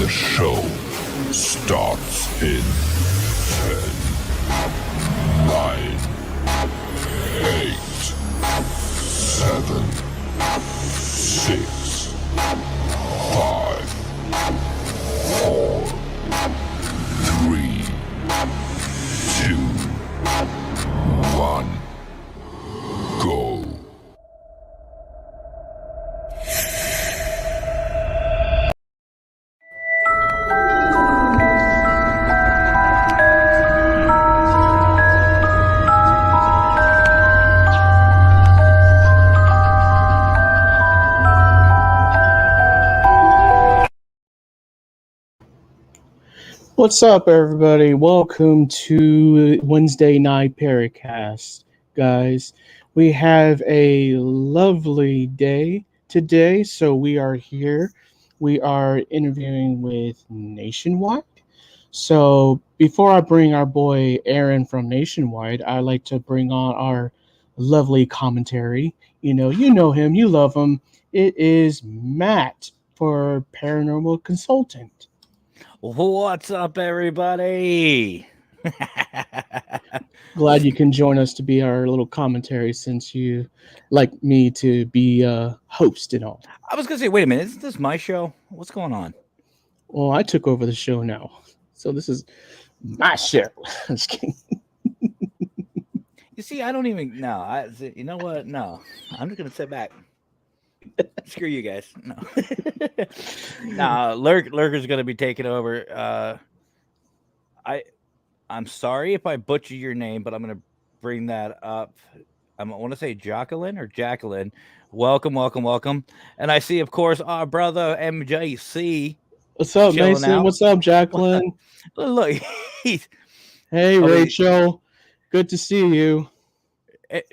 show starts in 10, 9, 8, 7, 6, 5, 4, 3, 2, 1, go. What's up, everybody? Welcome to Wednesday Night Paracast, guys. We have a lovely day today, so we are here. We are interviewing with Nationwide. So before I bring our boy Aaron from Nationwide, I like to bring on our lovely commentary. You know him, you love him. It is Matt for Paranormal Consultant. What's up, everybody? Glad you can join us to be our little commentary since you like me to be host and all. I was gonna say, wait a minute, isn't this my show? What's going on? Well, I took over the show now, so this is my show. I'm just kidding. You see, I don't even know. You know what? No, I'm just gonna sit back. Screw you guys. No, nah. Lurker's gonna be taking over. I'm sorry if I butcher your name, but I'm gonna bring that up. I want to say Jacqueline or Jacqueline. Welcome. And I see, of course, our brother MJC. What's up, Chilling Mason? out. What's up, Jacqueline? Look, he's Hey, Rachel. Good to see you.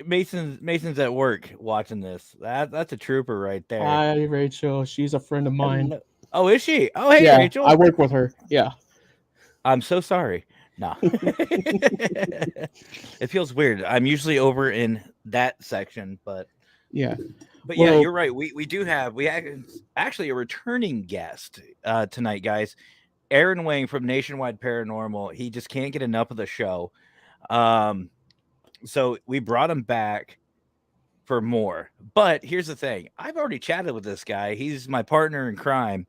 Mason's at work watching this. That's a trooper right there. Hi, Rachel. She's a friend of mine. Hello. Oh, is she? Oh, hey, Yeah, Rachel. I work with her. Yeah. I'm so sorry. No. It feels weird. I'm usually over in that section, but yeah. But yeah, you're right. We have actually a returning guest tonight, guys. Aaron Wang from Nationwide Paranormal. He just can't get enough of the show. So we brought him back for more. But here's the thing. I've already chatted with this guy. He's my partner in crime.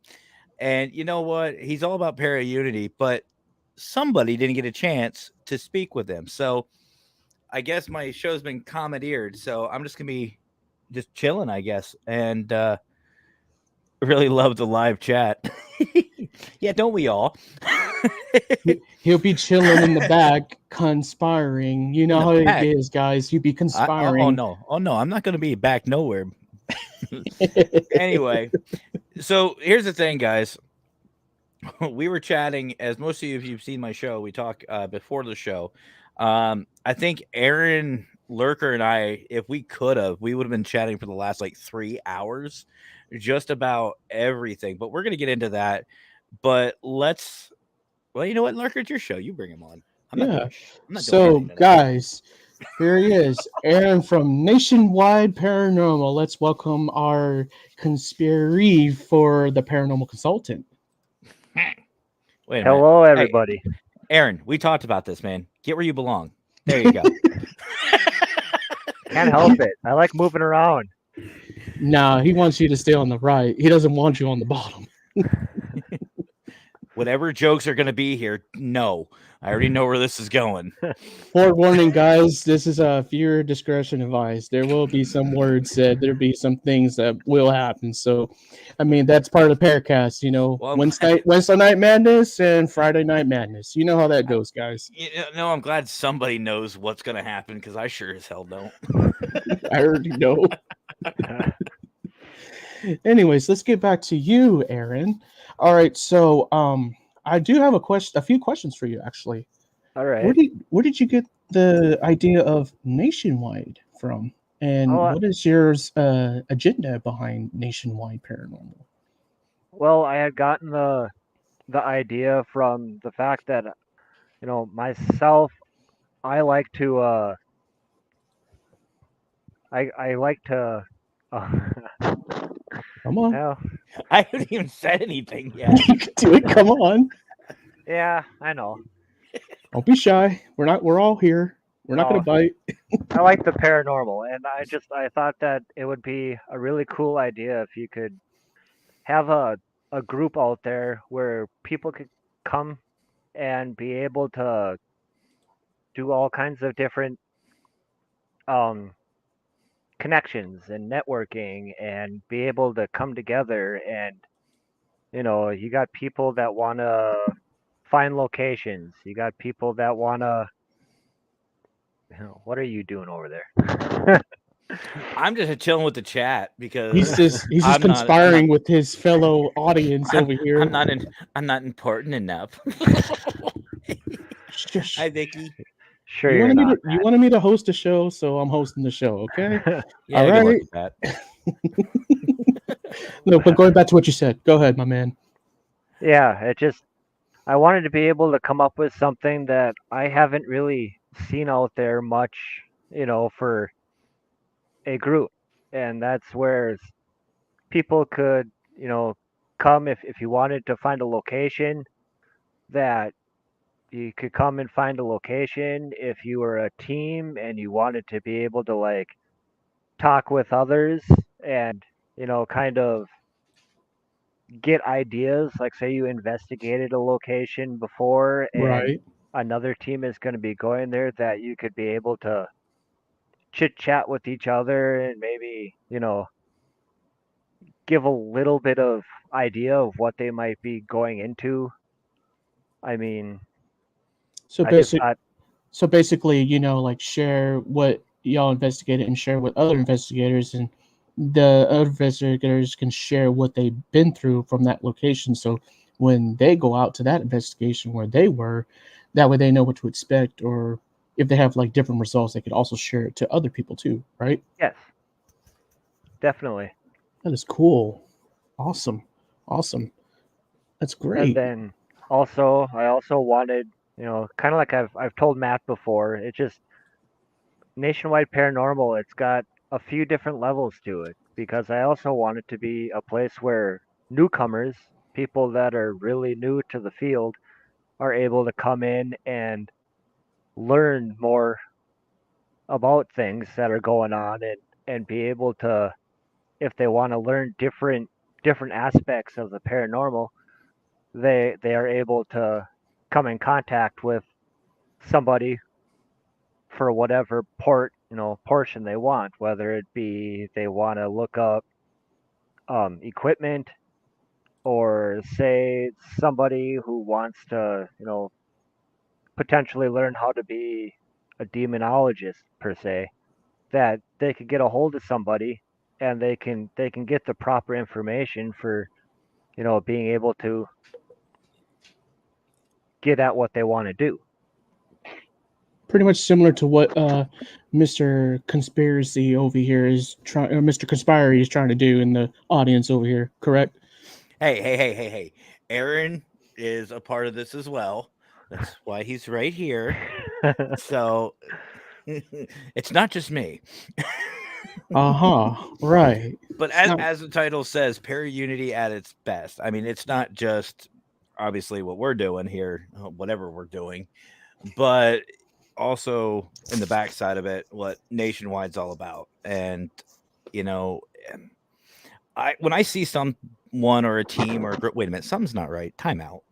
And you know what? He's all about Paraunity, but somebody didn't get a chance to speak with him. So I guess my show's been commandeered. So I'm just going to be just chilling, I guess. And really love the live chat. Yeah, don't we all? He'll be chilling in the back, conspiring. You know how it is, guys. You'll be conspiring. Oh no, I'm not going to be back nowhere. Anyway, so here's the thing, guys. We were chatting, as most of you, if you've seen my show, we talk before the show. I think Aaron, Lurker, and I, if we could have, we would have been chatting for the last like 3 hours, just about everything. But we're going to get into that. But well, you know what, Lurker, it's your show. You bring him on. I'm not so, guys, here he is, Aaron from Nationwide Paranormal. Let's welcome our conspiree for the Paranormal Consultant. Wait a Hello, minute. everybody. Hey, Aaron, we talked about this, man. Get where you belong. There you go. Can't help it. I like moving around. Nah, he wants you to stay on the right. He doesn't want you on the bottom. Whatever jokes are going to be here, no. I already know where this is going. Forewarning, guys, this is a viewer discretion advice. There will be some words said. There'll be some things that will happen. So, I mean, that's part of the Paracast, you know. Well, Wednesday Night Madness and Friday Night Madness. You know how that goes, guys. No, I'm glad somebody knows what's going to happen because I sure as hell don't. I already know. Anyways, let's get back to you, Aaron. All right, so I do have a few questions for you, actually. All right. Where did you get the idea of Nationwide from, and what is your agenda behind Nationwide Paranormal? Well, I had gotten the idea from the fact that, myself, I like to I like to Come on. Well, I haven't even said anything yet. You can do it. Come on. Yeah, I know. Don't be shy. We're all here. We're not No, gonna bite. I like the paranormal, and I thought that it would be a really cool idea if you could have a group out there where people could come and be able to do all kinds of different um connections and networking and be able to come together. And you got people that want to find locations, you got people that want to, what are you doing over there? I'm just chilling with the chat because He's just I'm conspiring not, with his fellow audience over here. I'm not important enough. Shush. Hi, Vicky. Sure, You you're wanted me not, to you wanted me to host a show, so I'm hosting the show. Okay. Matt. Yeah, All good luck right. with that. No, but going back to what you said, go ahead, my man. Yeah, I wanted to be able to come up with something that I haven't really seen out there much, for a group. And that's where people could, come if you wanted to find a location, that you could come and find a location if you were a team and you wanted to be able to like talk with others and, kind of get ideas. Like, say you investigated a location before and Right. another team is going to be going there, that you could be able to chit chat with each other and maybe, give a little bit of idea of what they might be going into. I mean, So I just basic. thought, So basically, like share what y'all investigated and share with other investigators, and the other investigators can share what they've been through from that location. So when they go out to that investigation where they were, that way they know what to expect, or if they have like different results, they could also share it to other people too, right? yes, definitely. That is cool. Awesome. Awesome. That's And great. then I also wanted, kind of like I've told Matt before, it just nationwide paranormal. It's got a few different levels to it because I also want it to be a place where newcomers, people that are really new to the field, are able to come in and learn more about things that are going on, and be able to, if they want to learn different aspects of the paranormal, they are able to come in contact with somebody for whatever portion they want, whether it be they want to look up equipment, or say somebody who wants to potentially learn how to be a demonologist per se, that they could get a hold of somebody and they can get the proper information for being able to get at what they want to do. Pretty much similar to what Mr. Conspiracy over here is trying, or Mr. Conspiracy is trying to do in the audience over here. Correct? Hey. Aaron is a part of this as well. That's why he's right here. So it's not just me. Right. But as the title says, Paraunity at its best. I mean, it's not just obviously what we're doing here, whatever we're doing, but also in the backside of it, what Nationwide's all about. And when I see someone or a team or a group, wait a minute, something's not right. Timeout.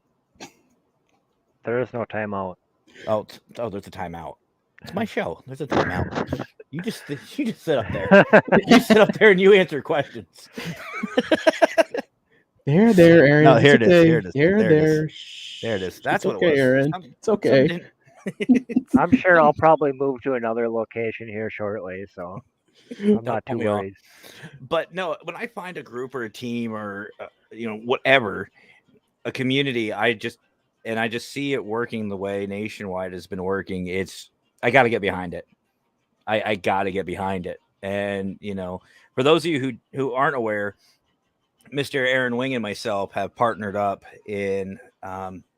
There is no timeout. Oh, there's a timeout. It's my show. There's a timeout. You just sit up there. You sit up there and you answer questions. There, Aaron. No, here it's it is. okay. Here it is. There. There it is. That's it's what okay, it was. Aaron. It's okay. I'm sure I'll probably move to another location here shortly, so I'm not too worried. But no, when I find a group or a team or whatever, a community, I just see it working the way Nationwide has been working. I got to get behind it. I got to get behind it. And for those of you who aren't aware, Mr. Aaron Wing and myself have partnered up in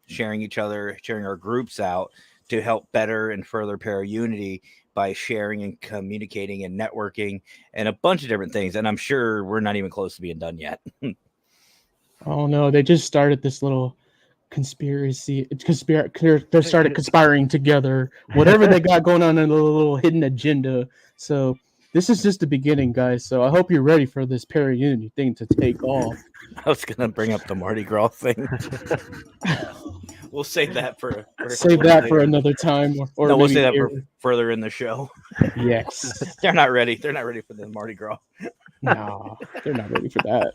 sharing our groups out to help better and further Paraunity by sharing and communicating and networking and a bunch of different things. And I'm sure we're not even close to being done yet. Oh no, they just started this little they started conspiring together. Whatever they got going on in a little hidden agenda. So this is just the beginning, guys. So I hope you're ready for this Paraunity thing to take off. I was gonna bring up the Mardi Gras thing. We'll save that for Save that for another time, or no, we'll maybe save that here. for further in the show. Yes. They're not ready. They're not ready for the Mardi Gras. Nah, they're not ready for that.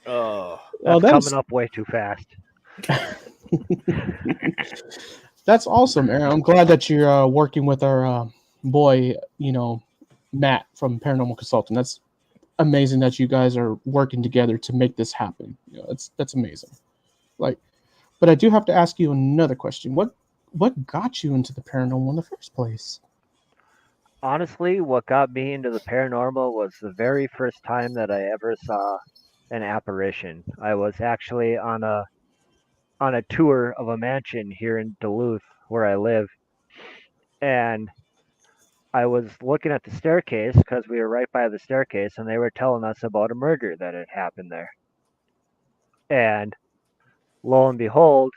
Oh, Well, That's that's coming up way too fast. that's awesome, Aaron. I'm glad that you're working with our boy, Matt from Paranormal Consultant. That's amazing that you guys are working together to make this happen. That's amazing. Like, but I do have to ask you another question. What got you into the paranormal in the first place? Honestly, what got me into the paranormal was the very first time that I ever saw an apparition. I was actually on a tour of a mansion here in Duluth where I live, and I was looking at the staircase because we were right by the staircase, and they were telling us about a murder that had happened there. And lo and behold,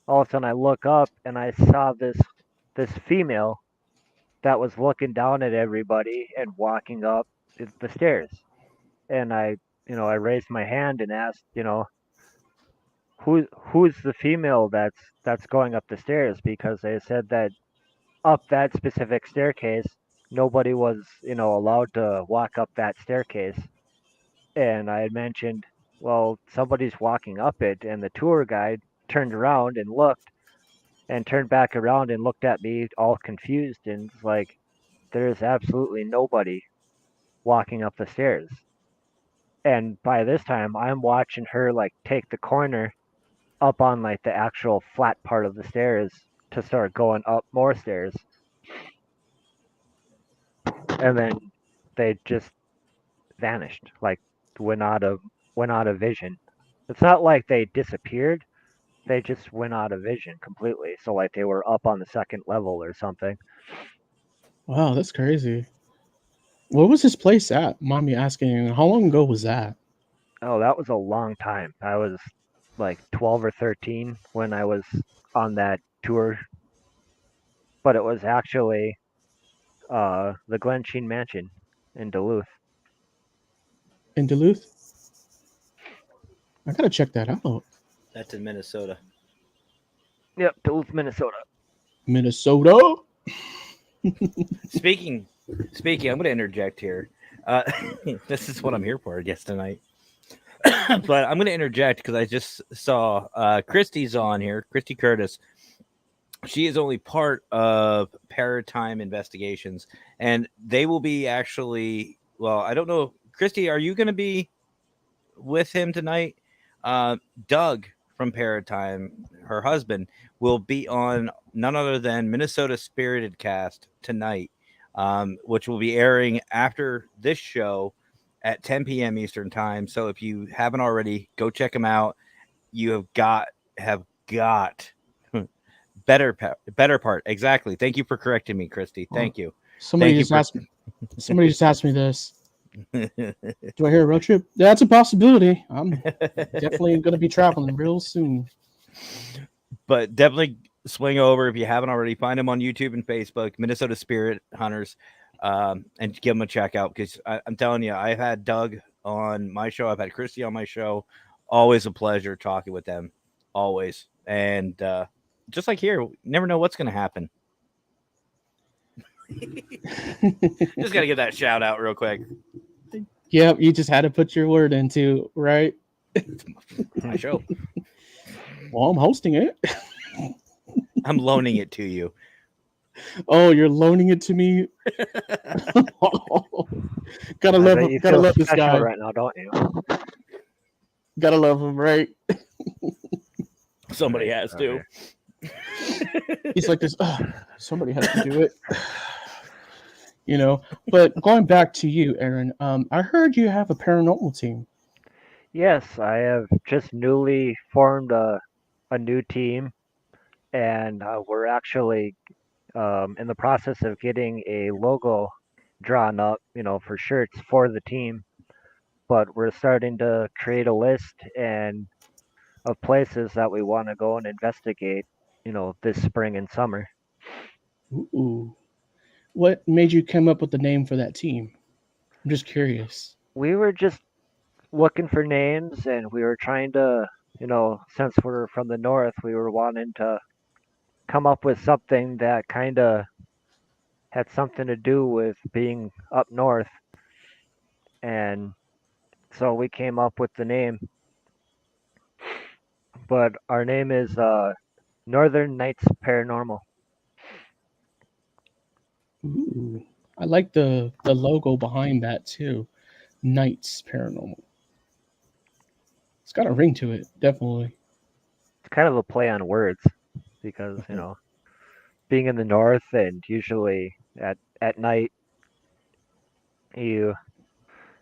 all of a sudden I look up and I saw this female that was looking down at everybody and walking up the stairs. And I raised my hand and asked, who's the female that's going up the stairs, because they said that up that specific staircase nobody was, allowed to walk up that staircase. And I had mentioned, well, somebody's walking up it, and the tour guide turned around and looked and turned back around and looked at me all confused and was like, there's absolutely nobody walking up the stairs. And by this time I'm watching her like take the corner up on like the actual flat part of the stairs to start going up more stairs. And then they just vanished, like went out of vision. It's not like they disappeared. They just went out of vision completely. So like they were up on the second level or something. Wow, that's crazy. Where was this place at? Mommy asking. How long ago was that? Oh, that was a long time. I was like 12 or 13 when I was on that tour, but it was actually the Glen Sheen Mansion in Duluth. In Duluth? I gotta check that out. that's in Minnesota. Yep, Duluth, Minnesota. Minnesota. Speaking, I'm going to interject here. Uh, this is what I'm here for, I guess, tonight. But I'm going to interject because I just saw Christy's on here, Christy Curtis. She is only part of Paratime Investigations, and they will be actually. Well, I don't know, Christy. Are you going to be with him tonight? Doug from Paratime, her husband, will be on none other than Minnesota Spirited Cast tonight, which will be airing after this show at 10 p.m. Eastern time. So if you haven't already, go check them out. You have got better part. Exactly. Thank you for correcting me, Christy. Thank you. Somebody Thank just you for- asked me. Somebody just asked me this. Do I hear a road trip? That's a possibility. I'm definitely going to be traveling real soon. But definitely swing over if you haven't already. Find them on YouTube and Facebook, Minnesota Spirit Hunters, and give them a check out, because I'm telling you, I've had Doug on my show. I've had Christy on my show. Always a pleasure talking with them. Always. And just like here, never know what's going to happen. Just got to give that shout out real quick. Yep, you just had to put your word into, right? My show. Well, I'm hosting it. I'm loaning it to you. Oh, you're loaning it to me. Gotta I love bet him. you Gotta feel love this special guy. right now, don't you? Gotta love him, right? Somebody has to. He's like this. Somebody has to do it. But going back to you, Aaron, I heard you have a paranormal team. Yes, I have just newly formed a new team, and we're actually in the process of getting a logo drawn up, for shirts for the team. but we're starting to create a list and of places that we want to go and investigate, this spring and summer. Ooh. What made you come up with the name for that team? I'm just curious. We were just looking for names and we were trying to, since we're from the north, we were wanting to come up with something that kind of had something to do with being up north. And so we came up with the name. But our name is Northern Nights Paranormal. Ooh. I like the logo behind that too. Knights Paranormal. It's got a ring to it, definitely. It's kind of a play on words because, being in the north and usually at night, you,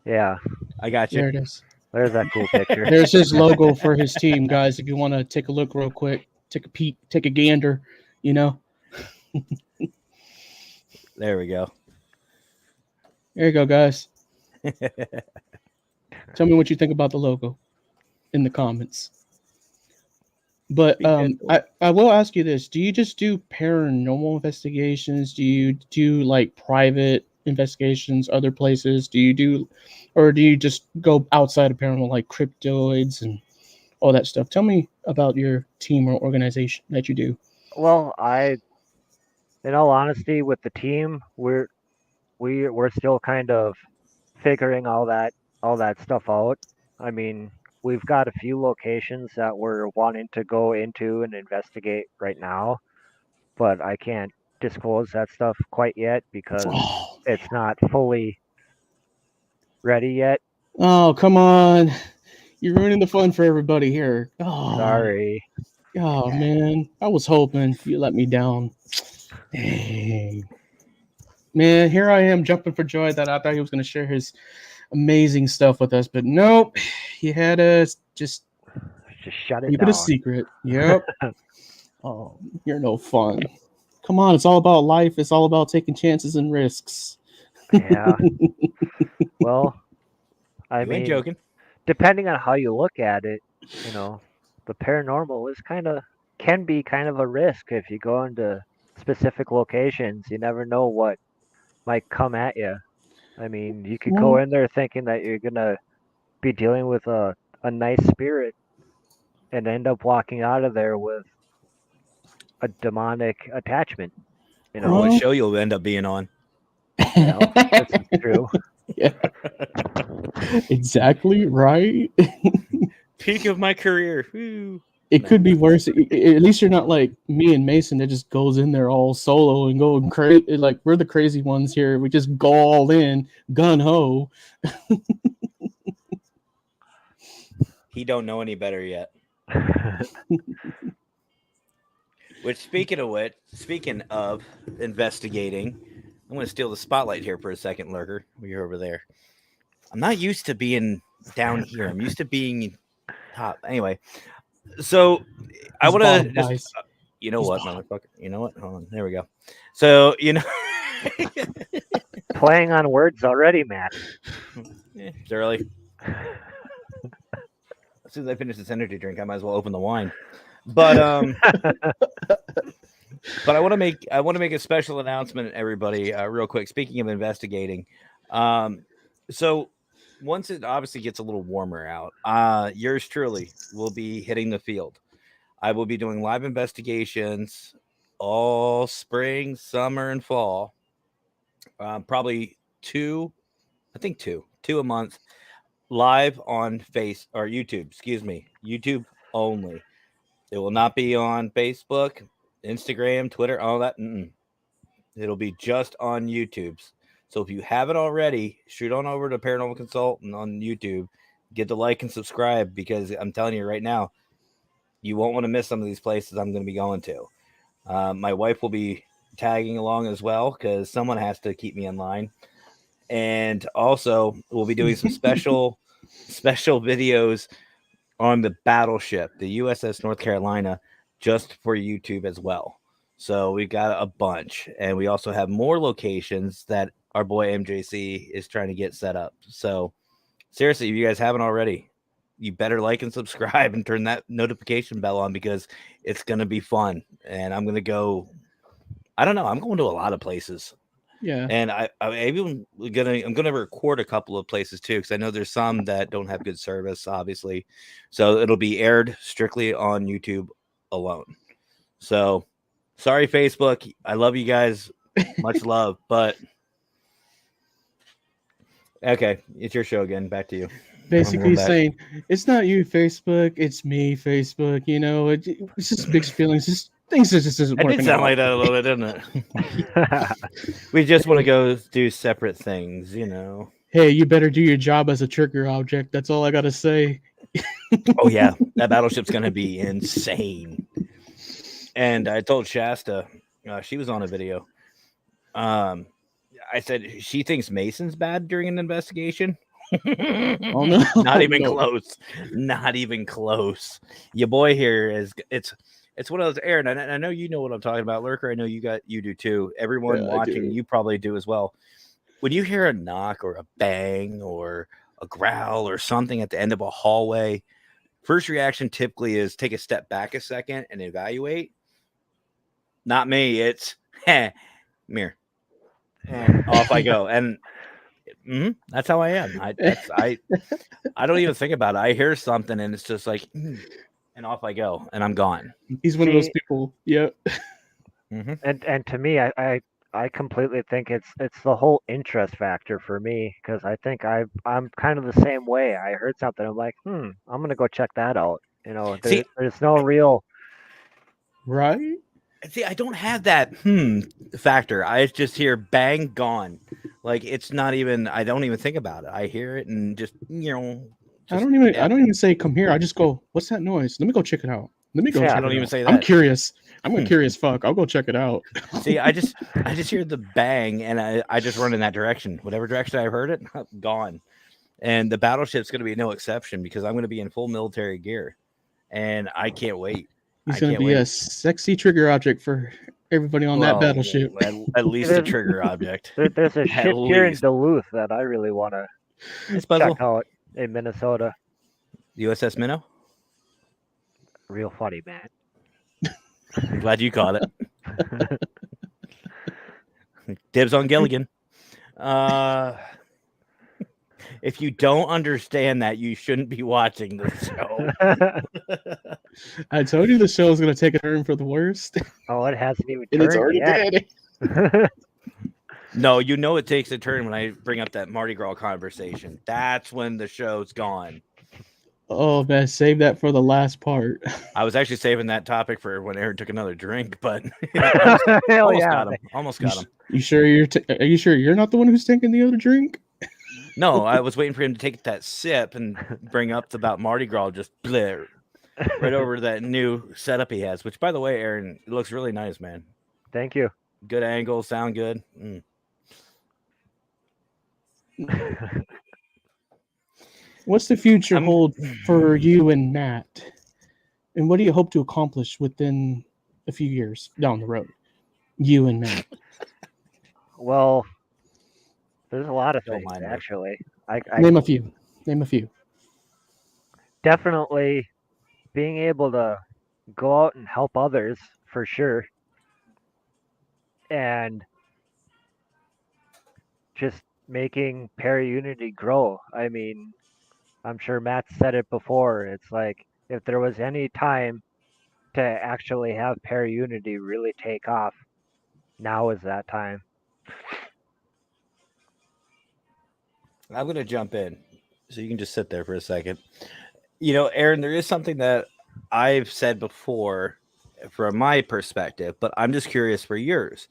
yeah, I got you. There it is. there's that cool picture. There's his logo for his team, guys. If you want to take a look real quick, take a peek, take a gander, you know. There we go. There you go, guys. Tell me what you think about the logo in the comments. But Be gentle. I will ask you this: do you just do paranormal investigations? Do you do like private investigations, other places? Or do you just go outside of paranormal, like cryptoids and all that stuff? Tell me about your team or organization that you do. Well, in all honesty, with the team, we're still kind of figuring all that stuff out. I mean, we've got a few locations that we're wanting to go into and investigate right now, but I can't disclose that stuff quite yet because Oh, it's not fully ready yet. oh, come on! You're ruining the fun for everybody here. Sorry. Oh man, I was hoping you let me down. Dang. Man, here I am jumping for joy that I thought he was going to share his amazing stuff with us, but nope, he had us just Just shut it keep it a down. secret. Yep. Oh, you're no fun. Come on, it's all about life. It's all about taking chances and risks. Yeah. Well, I You ain't mean, joking. depending on how you look at it, the paranormal can be kind of a risk if you go into specific locations. You never know what might come at you. I mean, you could go Well, in there thinking that you're gonna be dealing with a nice spirit and end up walking out of there with a demonic attachment. You Or know, what well. show you'll end up being on. well, this is true. Yeah, exactly right. Peak of my career. Woo. It No. could be worse. At least you're not like me and Mason that just goes in there all solo and going crazy. Like we're the crazy ones here. We just go all in, gun ho. He don't know any better yet. Speaking of investigating, I'm going to steal the spotlight here for a second, Lurker. You're over there. I'm not used to being down here. I'm used to being top. Anyway, so I He's want to bottom, just, guys. you know He's what, bottom. motherfucker? You know what? Hold on. There we go. So, Playing on words already, Matt. it's early. As soon as I finish this energy drink, I might as well open the wine. But but I want to make a special announcement, everybody, real quick. Speaking of investigating, so once it obviously gets a little warmer out, yours truly will be hitting the field. I will be doing live investigations all spring, summer, and fall. Probably two a month, live on Face or YouTube. Excuse me, YouTube only. It will not be on Facebook, Instagram, Twitter, all that. It'll be just on YouTube's. So if you haven't already, shoot on over to Paranormal Consultant on YouTube. Get the like and subscribe because I'm telling you right now, you won't want to miss some of these places I'm going to be going to. My wife will be tagging along as well because someone has to keep me in line. And also, we'll be doing some special videos on the battleship, the USS North Carolina, just for YouTube as well. So we got a bunch, and we also have more locations that our boy MJC is trying to get set up. So seriously, if you guys haven't already, you better like and subscribe and turn that notification bell on because it's gonna be fun. And I'm gonna go. I don't know. I'm going to a lot of places. Yeah. And I'm gonna record a couple of places too, because I know there's some that don't have good service, obviously. So it'll be aired strictly on YouTube alone. So sorry, Facebook. I love you guys. Much love, but okay, it's your show again. Back to you. Basically back. saying it's not you, Facebook. It's me, Facebook. You know, it's just mixed feelings. Just things that just isn't It working did sound out. like that a little bit, didn't it? We just want to go do separate things, you know. Hey, you better do your job as a trigger object. That's all I gotta say. Oh yeah, that battleship's gonna be insane. And I told Shasta, she was on a video. I said she thinks Mason's bad during an investigation. Oh no, Not even no. close. Not even close. Your boy here is it's one of those, Aaron. I know you know what I'm talking about, Lurker. I know you do too. Everyone Yeah, I watching, do. you probably do as well. When you hear a knock or a bang or a growl or something at the end of a hallway, first reaction typically is take a step back a second and evaluate. Not me. It's mirror. And off I go. And that's how I am. I don't even think about it. I hear something and it's just like, and off I go, and I'm gone. He's one of those See, people. Yep. and to me, I completely think it's the whole interest factor for me because I think I'm kind of the same way. I heard something, I'm like, I'm gonna go check that out. You know, See, there's no real. Right? see, I don't have that factor. I just hear bang, gone. Like it's not even. I don't even think about it. I hear it and just I just don't even say come here. I just go, what's that noise? Let me go check it out. Let me go Yeah. check I don't it even out. say I'm that. curious. I'm a curious fuck. I'll go check it out. See, I just hear the bang and I just run in that direction. Whatever direction I heard it, gone. And the battleship's going to be no exception because I'm going to be in full military gear, and I can't wait. He's I gonna can't be a wait. sexy trigger object for everybody on that Well, battleship. at least a There's trigger object. there's a At ship here in least. Duluth that I really want to It's check puzzle. out in Minnesota. USS Minnow. Real funny, man. I'm glad you caught it. Dibs on Gilligan. If you don't understand that, you shouldn't be watching this show. I told you the show was gonna take a turn for the worst, Oh, it hasn't even and it's turned already yet. dead. No, you know it takes a turn when I bring up that Mardi Gras conversation. That's when the show's gone. Oh man, save that for the last part. I was actually saving that topic for when Aaron took another drink, but Hell almost yeah. got him. Almost got him. You sure are you sure you're not the one who's taking the other drink? No, I was waiting for him to take that sip and bring up about Mardi Gras, just bleh, right over that new setup he has. Which, by the way, Aaron, it looks really nice, man. Thank you. Good angle, sound good. What's the future hold for you and Matt? And what do you hope to accomplish within a few years down the road? You and Matt. Well, there's a lot of Don't things mind me. actually. I Name a few. Name a few. definitely being able to go out and help others for sure, and just making Paraunity grow. I mean, I'm sure Matt said it before. It's like if there was any time to actually have Paraunity really take off, now is that time. I'm going to jump in so you can just sit there for a second. You know, Aaron, there is something that I've said before from my perspective, but I'm just curious for yours.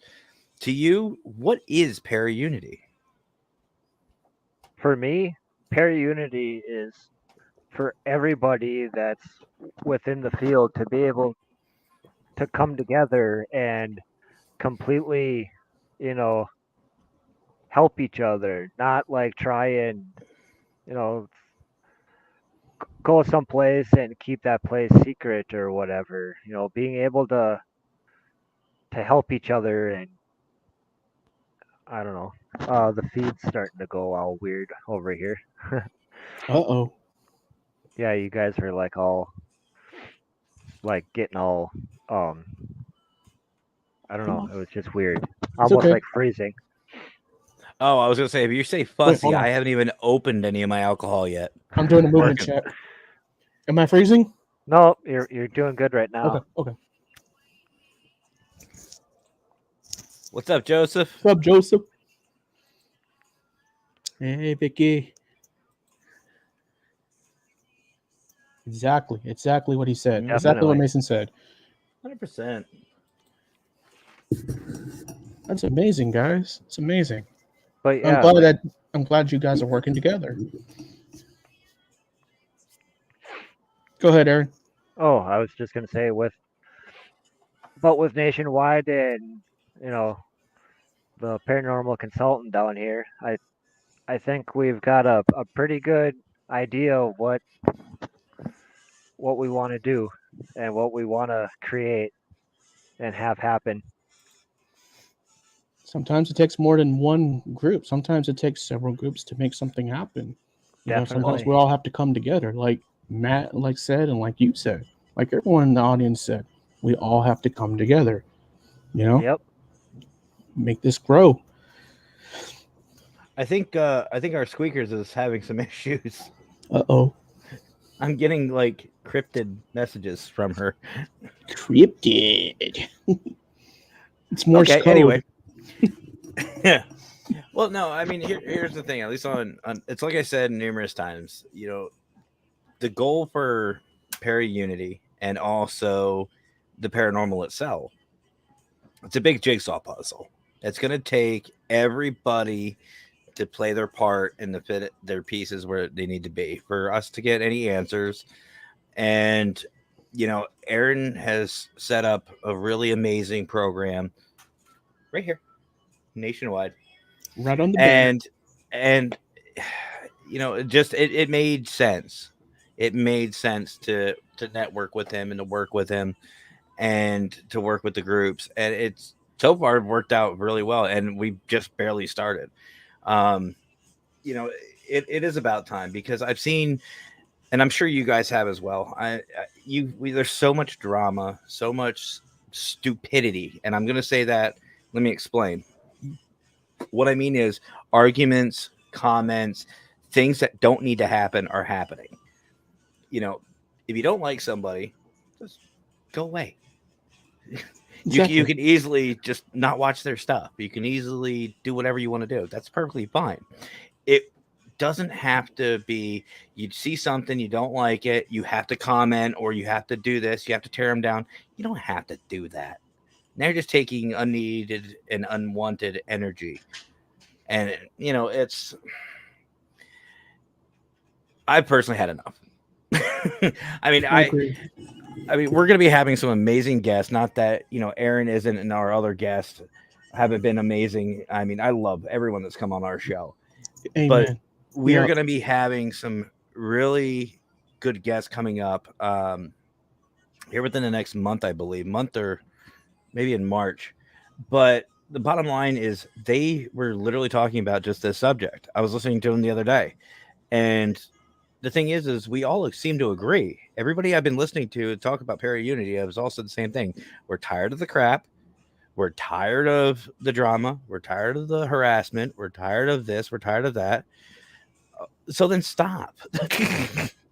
To you, what is Paraunity? For me, Paraunity is for everybody that's within the field to be able to come together and completely, you know, help each other, not like try and, you know, go someplace and keep that place secret or whatever. You know, being able to help each other and I don't know. The feed's starting to go all weird over here. Uh-oh. Yeah, you guys were like all like getting all I don't know. It was just weird, It's almost okay. like freezing. Oh, I was gonna say, if you say Wait, fussy, hold on. I haven't even opened any of my alcohol yet. I'm doing a I'm movement working. check. Am I freezing? No, you're doing good right now. Okay. What's up, Joseph? What's up, Joseph? Hey, Vicky. Exactly what he said. Mhm. Exactly what Definitely. Mason said. 100%. That's amazing, guys. It's amazing. But yeah, like I'm glad you guys are working together. Go ahead, Aaron. I was just gonna say with Nationwide and you know the paranormal consultant down here, I think we've got a pretty good idea of what we want to do and what we want to create and have happen. Sometimes it takes more than one group. Sometimes it takes several groups to make something happen. Sometimes we Definitely. all have to come together, like Matt said, and like you said, like everyone in the audience said, we all have to come together. Yep. Make this grow. I think our squeakers is having some issues. Uh-oh. I'm getting like cryptid messages from her. Cryptid. It's Morse Okay, code. anyway. Yeah. Well, no, I mean here's the thing. At least on it's like I said numerous times. The goal for Paraunity and also the paranormal itself. It's a big jigsaw puzzle. It's going to take everybody to play their part and to fit their pieces where they need to be for us to get any answers. And Aaron has set up a really amazing program right here, nationwide, Right on the button. and it made sense. It made sense to network with him and to work with him and to work with the groups, and it's so far worked out really well, and we just barely started. um it is about time because I've seen, and I'm sure you guys have as well. There's so much drama, so much stupidity, and I'm going to say that. Let me explain. What I mean is arguments, comments, things that don't need to happen are happening. If you don't like somebody, just go away. Exactly. You can easily just not watch their stuff. You can easily do whatever you want to do. That's perfectly fine. It doesn't have to be you see something, you don't like it, you have to comment, or you have to do this, you have to tear them down. You don't have to do that. Now you're just taking unneeded and unwanted energy. And it's I personally had enough. I mean, I agree. we're going to be having some amazing guests. Not that Aaron isn't, and our other guests haven't been amazing. I mean, I love everyone that's come on our show, but Amen. we are Yeah. going to be having some really good guests coming up here within the next month, I believe, month or maybe in March. But the bottom line is they were literally talking about just this subject. I was listening to them the other day, and the thing is we all seem to agree. Everybody I've been listening to talk about Paraunity has all said the same thing. We're tired of the crap. We're tired of the drama. We're tired of the harassment. We're tired of this. We're tired of that. So then stop.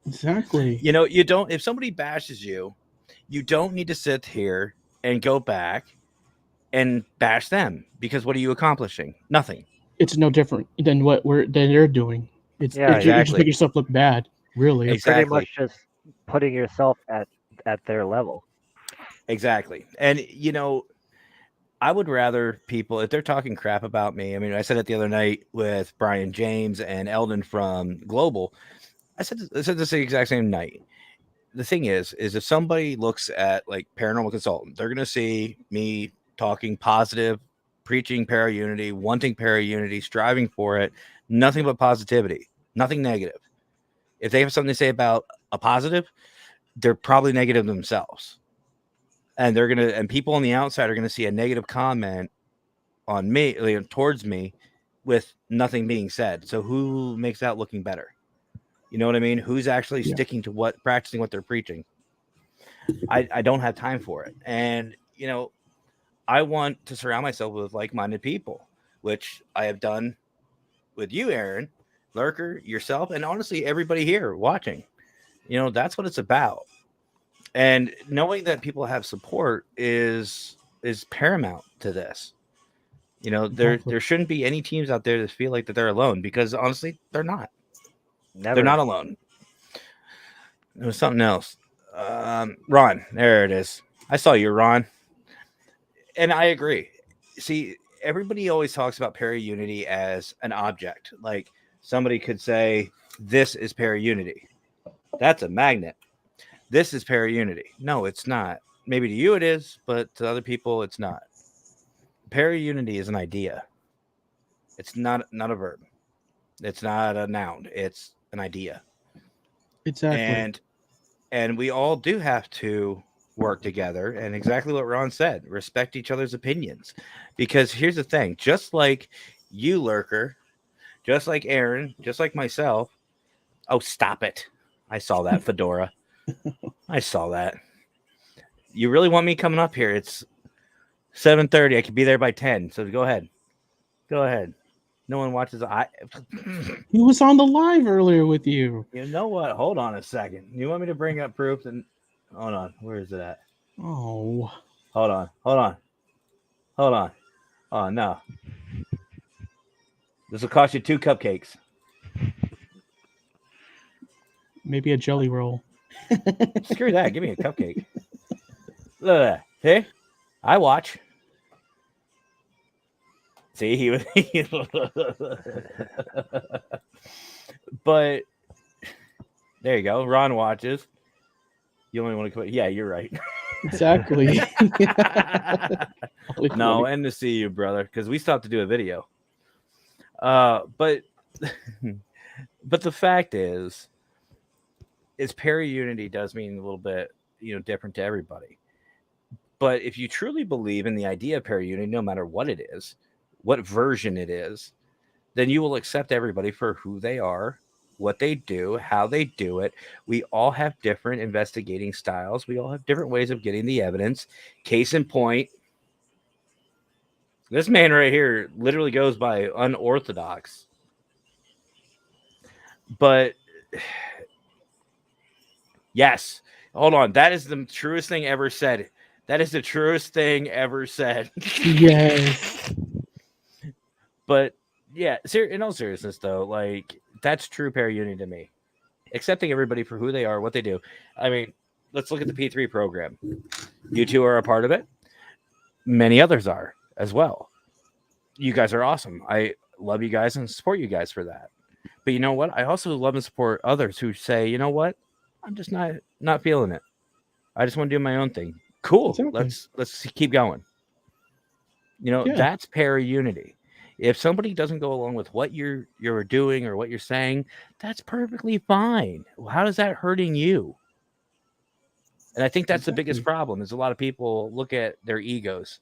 Exactly. You don't, if somebody bashes you, you don't need to sit here and go back and bash them, because what are you accomplishing? Nothing. It's no different than what they're doing. Yeah, You just Exactly. make yourself look bad. Really. you're pretty much Exactly. just putting yourself at their level. Exactly. And I would rather people, if they're talking crap about me, I mean, I said it the other night with Brian James and Eldon from Global. I said this the exact same night. The thing is if somebody looks at like Paranormal Consultant, they're going to see me talking positive, preaching Paraunity, wanting Paraunity, striving for it, nothing but positivity, nothing negative. If they have something to say about a positive, they're probably negative themselves. And people on the outside are going to see a negative comment on me, towards me, with nothing being said. So who makes out looking better? You know what I mean? Who's actually Yeah. sticking to practicing what they're preaching? I don't have time for it. And, I want to surround myself with like-minded people, which I have done with you, Aaron, Lurker, yourself, and honestly, everybody here watching. That's what it's about. And knowing that people have support is paramount to this. Exactly. There shouldn't be any teams out there that feel like that they're alone, because honestly, they're not. Never. They're not alone. It was something else. Ron, there it is. I saw you, Ron. And I agree. See, everybody always talks about Paraunity as an object. Like somebody could say, this is Paraunity. That's a magnet. This is Paraunity. No, it's not. Maybe to you it is, but to other people it's not. Paraunity is an idea. It's not a verb. It's not a noun. It's an idea. Exactly. And we all do have to work together, and exactly what Ron said, respect each other's opinions. Because here's the thing, just like you, Lurker, just like Aaron, just like myself. Oh, stop it. I saw that, Fedora. I saw that. You really want me coming up here? It's 7:30. I could be there by 10. So go ahead. Go ahead. No one watches. He was on the live earlier with you. You know what? Hold on a second. You want me to bring up proof? And hold on. Where is it at? Oh. Hold on. Hold on. Hold on. Oh, no. This will cost you 2 cupcakes. Maybe a jelly roll. Screw that. Give me a cupcake. Look at that. Hey, I watch. See, he was. But there you go. Ron watches. You only want to quit. Yeah, you're right. Exactly. No, and to see you, brother, because we stopped to do a video. But the fact is Paraunity does mean a little bit, different to everybody. But if you truly believe in the idea of Paraunity, no matter what it is, what version it is, then you will accept everybody for who they are, what they do, how they do it. We all have different investigating styles. We all have different ways of getting the evidence. Case in point, this man right here literally goes by unorthodox. But yes, hold on. That is the truest thing ever said. That is the truest thing ever said. Yes. But yeah, in all seriousness though, like that's true Paraunity to me. Accepting everybody for who they are, what they do. I mean, let's look at the P3 program. You two are a part of it. Many others are as well. You guys are awesome. I love you guys and support you guys for that. But you know what? I also love and support others who say, you know what? I'm just not feeling it. I just want to do my own thing. Cool. Exactly. Let's keep going. That's Paraunity. If somebody doesn't go along with what you're doing or what you're saying, that's perfectly fine. Well, how is that hurting you? And I think that's the biggest problem is a lot of people look at their egos.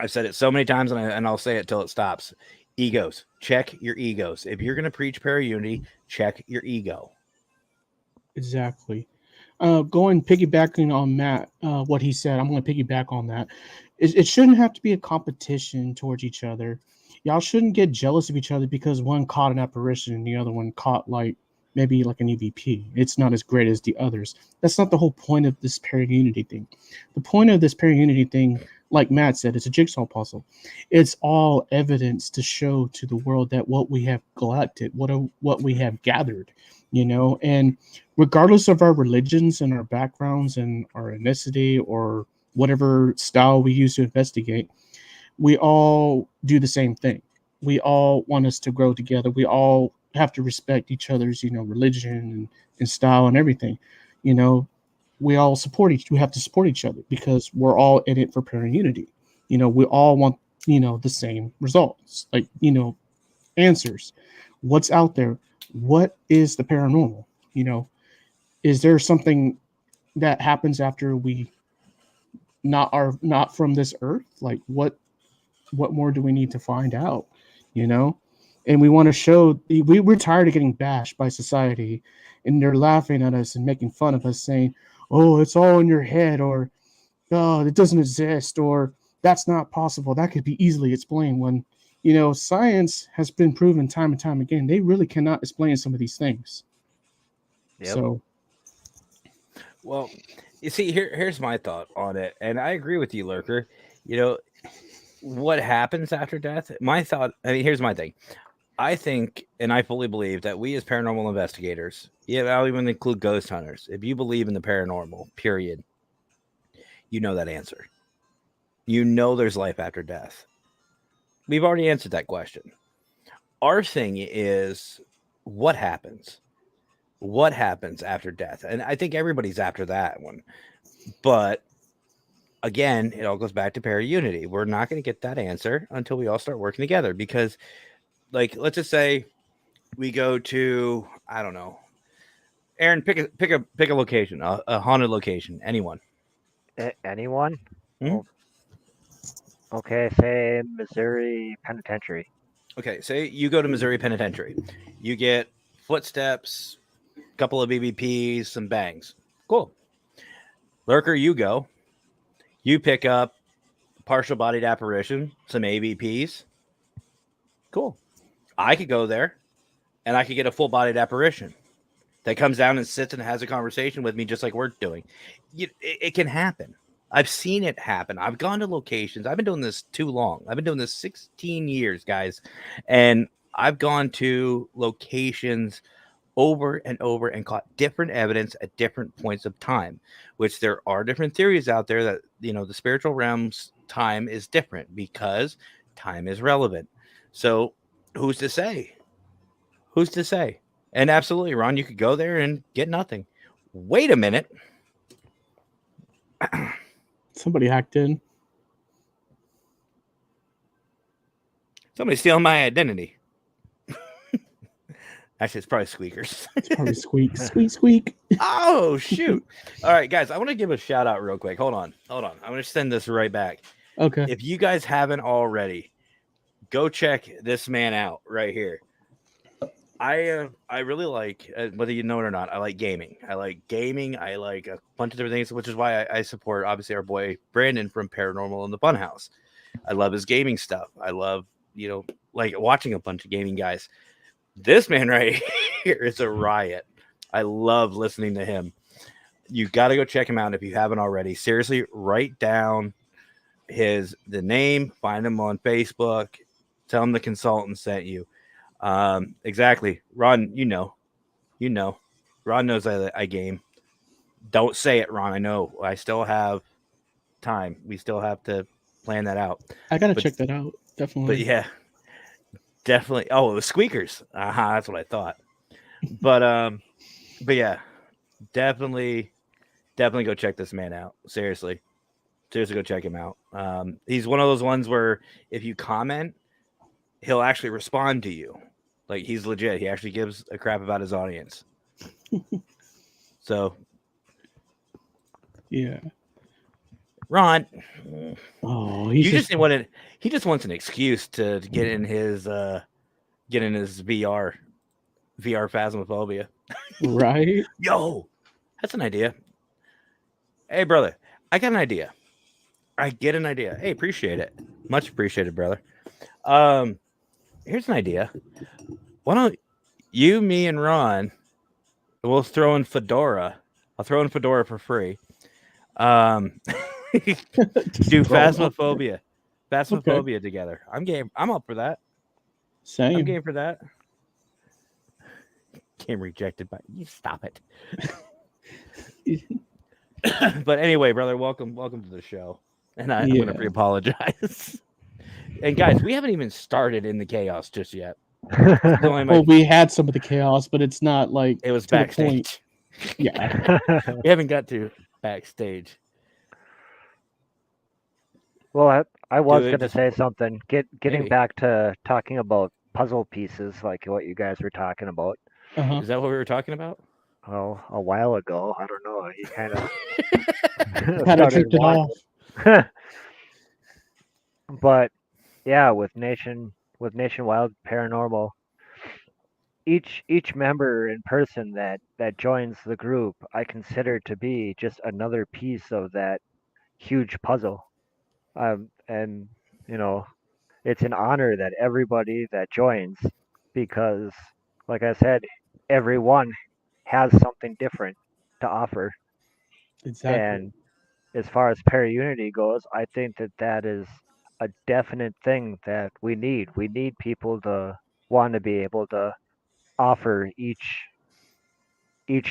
I've said it so many times, and I'll say it till it stops. Egos. Check your egos. If you're going to preach Paraunity, check your ego. Exactly. Going piggybacking on Matt, what he said, I'm going to piggyback on that. It shouldn't have to be a competition towards each other. Y'all shouldn't get jealous of each other because one caught an apparition and the other one caught maybe like an EVP. It's not as great as the others. That's not the whole point of this Paraunity thing. The point of this Paraunity thing, like Matt said, it's a jigsaw puzzle. It's all evidence to show to the world that what we have collected, what we have gathered, and regardless of our religions and our backgrounds and our ethnicity or whatever style we use to investigate, we all do the same thing. We all want us to grow together. We all have to respect each other's, religion and style and everything. We all we have to support each other because we're all in it for Paraunity. We all want, the same results, answers. What's out there? What is the paranormal? Is there something that happens after we not from this earth? Like what more do we need to find out? and we want to show we're tired of getting bashed by society, and they're laughing at us and making fun of us, saying, "Oh, it's all in your head," or "Oh, it doesn't exist," or "That's not possible. That could be easily explained." When science has been proven time and time again, they really cannot explain some of these things. Yep. So Well, you see, here's my thought on it, and I agree with you, Lurker. You know what happens after death? My thought. I mean, here's my thing. I think, and I fully believe that we as paranormal investigators, yeah, I'll even include ghost hunters. If you believe in the paranormal, period, you know that answer. You know there's life after death. We've already answered that question. Our thing is what happens? What happens after death? And I think everybody's after that one. But again, it all goes back to paraunity. We're not going to get that answer until we all start working together because, like, let's just say we go to, I don't know, Aaron, pick a location, a haunted location, anyone. Anyone? Hmm? Well, okay, say Missouri Penitentiary. Okay, say you go to Missouri Penitentiary. You get footsteps, a couple of BBPs, some bangs. Cool. Lurker, you go. You pick up partial bodied apparition, some ABPs. Cool. I could go there and I could get a full bodied apparition that comes down and sits and has a conversation with me just like we're doing. It can happen. I've seen it happen. I've gone to locations. I've been doing this too long. I've been doing this 16 years, guys. And I've gone to locations over and over and caught different evidence at different points of time, which there are different theories out there that, the spiritual realm's time is different because time is relevant. So who's to say? Who's to say? And absolutely, Ron, you could go there and get nothing. Wait a minute. somebody hacked in. Somebody's stealing my identity. Actually, it's probably squeakers. It's probably squeak, squeak, squeak. Oh, shoot. All right, guys, I want to give a shout out real quick. Hold on. I'm going to send this right back. Okay. If you guys haven't already, go check this man out right here. I really like, whether you know it or not, I like gaming. I like a bunch of different things, which is why I support, obviously, our boy Brandon from Paranormal in the Funhouse. I love his gaming stuff. I love, like watching a bunch of gaming guys. This man right here is a riot. I love listening to him. You got to go check him out if you haven't already. Seriously, write down the name, find him on Facebook, tell him the consultant sent you. Exactly. Ron, Ron knows I game. Don't say it, Ron. I know. I still have time. We still have to plan that out. I gotta check that out. Definitely. But yeah, definitely. Oh, it was squeakers. That's what I thought. But yeah, definitely go check this man out. Seriously, go check him out. He's one of those ones where if you comment, he'll actually respond to you. Like, he's legit. He actually gives a crap about his audience. So, yeah. Ron, he just wants an excuse to get in his VR phasmophobia. Right? Yo, that's an idea. Hey, brother, I got an idea. I get an idea. Hey, appreciate it. Much appreciated, brother. Here's an idea. Why don't you, me, and Ron, we'll throw in Fedora. I'll throw in Fedora for free. Do phasmophobia together. I'm game. I'm up for that. Same. I'm game for that. Game rejected by you. Stop it. But anyway, brother, welcome to the show. And I'm going to pre-apologize. And guys, we haven't even started in the chaos just yet. Well, we had some of the chaos, but it's not like it was backstage. Yeah. We haven't got to backstage. Well, I was going to say something. Getting back to talking about puzzle pieces, like what you guys were talking about. Uh-huh. Is that what we were talking about? Oh, a while ago. I don't know. You kind of drifted off. But yeah, with Nation Wild Paranormal, each member in person that joins the group, I consider to be just another piece of that huge puzzle. And you know, it's an honor that everybody that joins, because, like I said, everyone has something different to offer. Exactly. And as far as Paraunity goes, I think that is a definite thing that we need. We need people to want to be able to offer each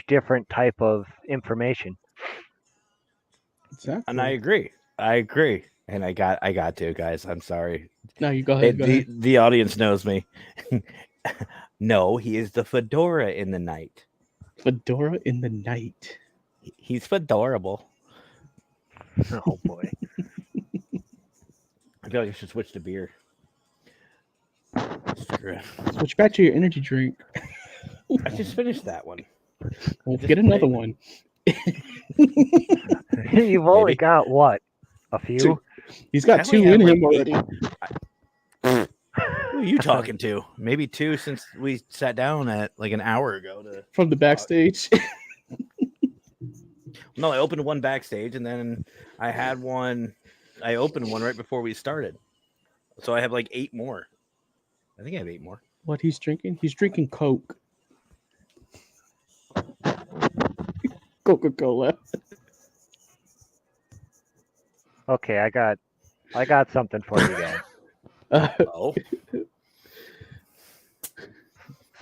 different type of information. And I Exactly. agree. And I got to, guys. I'm sorry. No, you go ahead. Go The ahead. the audience knows me. No, he is the fedora in the night. Fedora in the night. He's fedorable. Oh boy. I feel like I should switch to beer. Screw it. Switch back to your energy drink. I just finished that one. We'll Just get another maybe- one. You've only Maybe. got what? A few? Two. He's got I two only in have, him like, already. Who are you talking to? Maybe 2 since we sat down at like an hour ago to. From the backstage. No, I opened one backstage and then I had one. I opened one right before we started, so I have like 8 more. I think I have 8 more. What he's drinking? He's drinking Coke. Coca-Cola. Okay, I got something for you guys. Oh,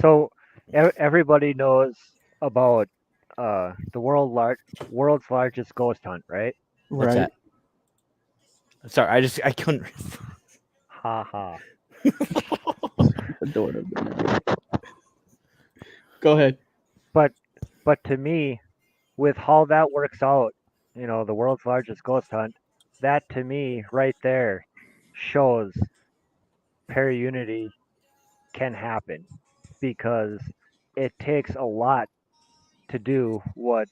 So everybody knows about the world's largest ghost hunt, right? what's Right. that? Sorry, I couldn't. Ha ha. Fedora in the night. Go ahead. But to me, with how that works out, the world's largest ghost hunt, that to me right there shows Paraunity can happen, because it takes a lot to do what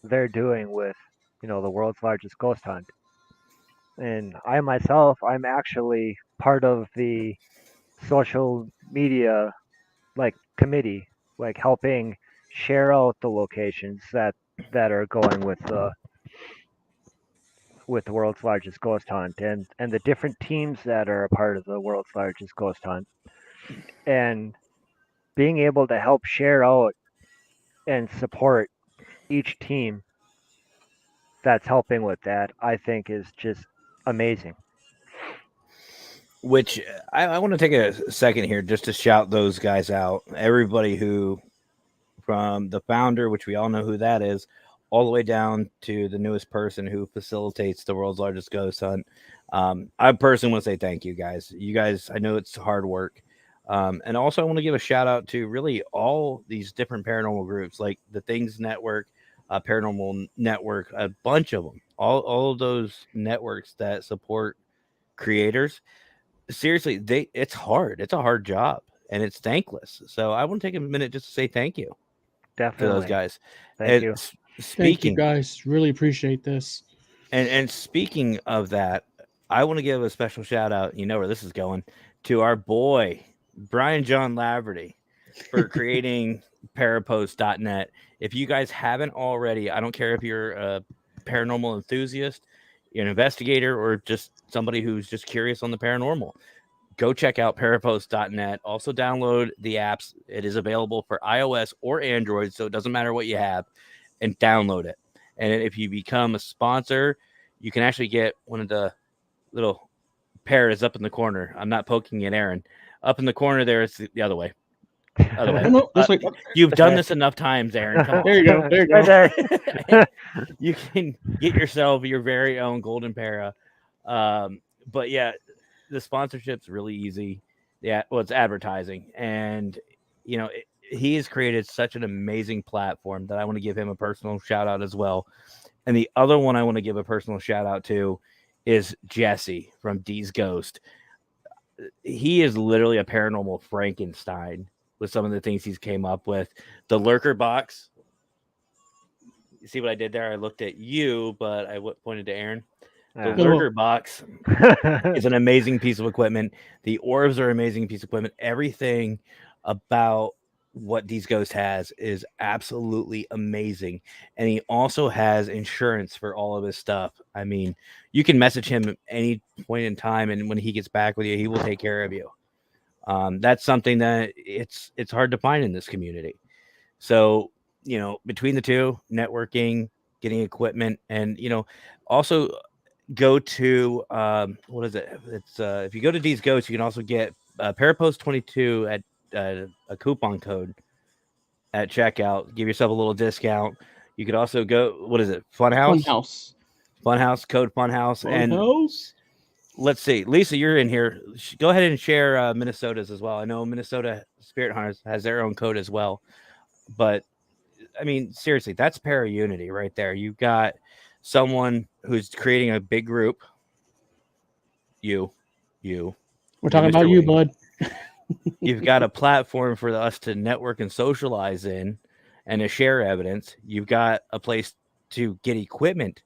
they're doing with, the world's largest ghost hunt. And I myself, I'm actually part of the social media like committee, like helping share out the locations that are going with the world's largest ghost hunt, and the different teams that are a part of the world's largest ghost hunt, and being able to help share out and support each team that's helping with that, I think is just amazing. Which I want to take a second here just to shout those guys out. Everybody who, from the founder, which we all know who that is, all the way down to the newest person who facilitates the world's largest ghost hunt. I personally want to say thank you guys. You guys, I know it's hard work. And also I want to give a shout out to really all these different paranormal groups, like the Things Network, Paranormal Network, a bunch of them, all of those networks that support creators. Seriously, it's hard. It's a hard job and it's thankless. So I want to take a minute just to say thank you to those Definitely. guys. Thank And you. Thank you, speaking guys. Really appreciate this. and speaking of that, I want to give a special shout out. You know where this is going, to our boy Brian John Laverty for creating parapost.net. If you guys haven't already, I don't care if you're a paranormal enthusiast, you're an investigator, or just somebody who's just curious on the paranormal, go check out parapost.net. Also download the apps. It is available for iOS or Android, so it doesn't matter what you have, and download it. And if you become a sponsor, you can actually get one of the little paras up in the corner. I'm not poking at Aaron. Up in the corner there, it's the other way. Other way. Oh, no, that's like, You've done this enough times, Aaron. Come on. there you go. There you Right go. there. You can get yourself your very own golden para. But yeah, the sponsorship's really easy. Yeah, well, it's advertising, and he has created such an amazing platform that I want to give him a personal shout out as well. And the other one I want to give a personal shout out to is Jesse from D's Ghost. He is literally a paranormal Frankenstein with some of the things he's came up with. The lurker box. You see what I did there? I looked at you, but I pointed to Aaron. The Yeah. lurker box is an amazing piece of equipment. The orbs are an amazing piece of equipment. Everything about what These Ghost has is absolutely amazing. And he also has insurance for all of his stuff. I mean, you can message him at any point in time, and when he gets back with you, he will take care of you. That's something that it's hard to find in this community. So, between the two, networking, getting equipment, and also go to what is it? It's if you go to These Ghosts, you can also get Parapost 22 at a coupon code at checkout. Give yourself a little discount. You could also go. What is it? Funhouse. Funhouse. Funhouse code Funhouse. And Funhouse. let's see, Lisa, you're in here. Go ahead and share Minnesota's as well. I know Minnesota Spirit Hunters has their own code as well, but I mean, seriously, that's Paraunity right there. You've got someone who's creating a big group. You. We're talking about you, bud. You've got a platform for us to network and socialize in and to share evidence. You've got a place to get equipment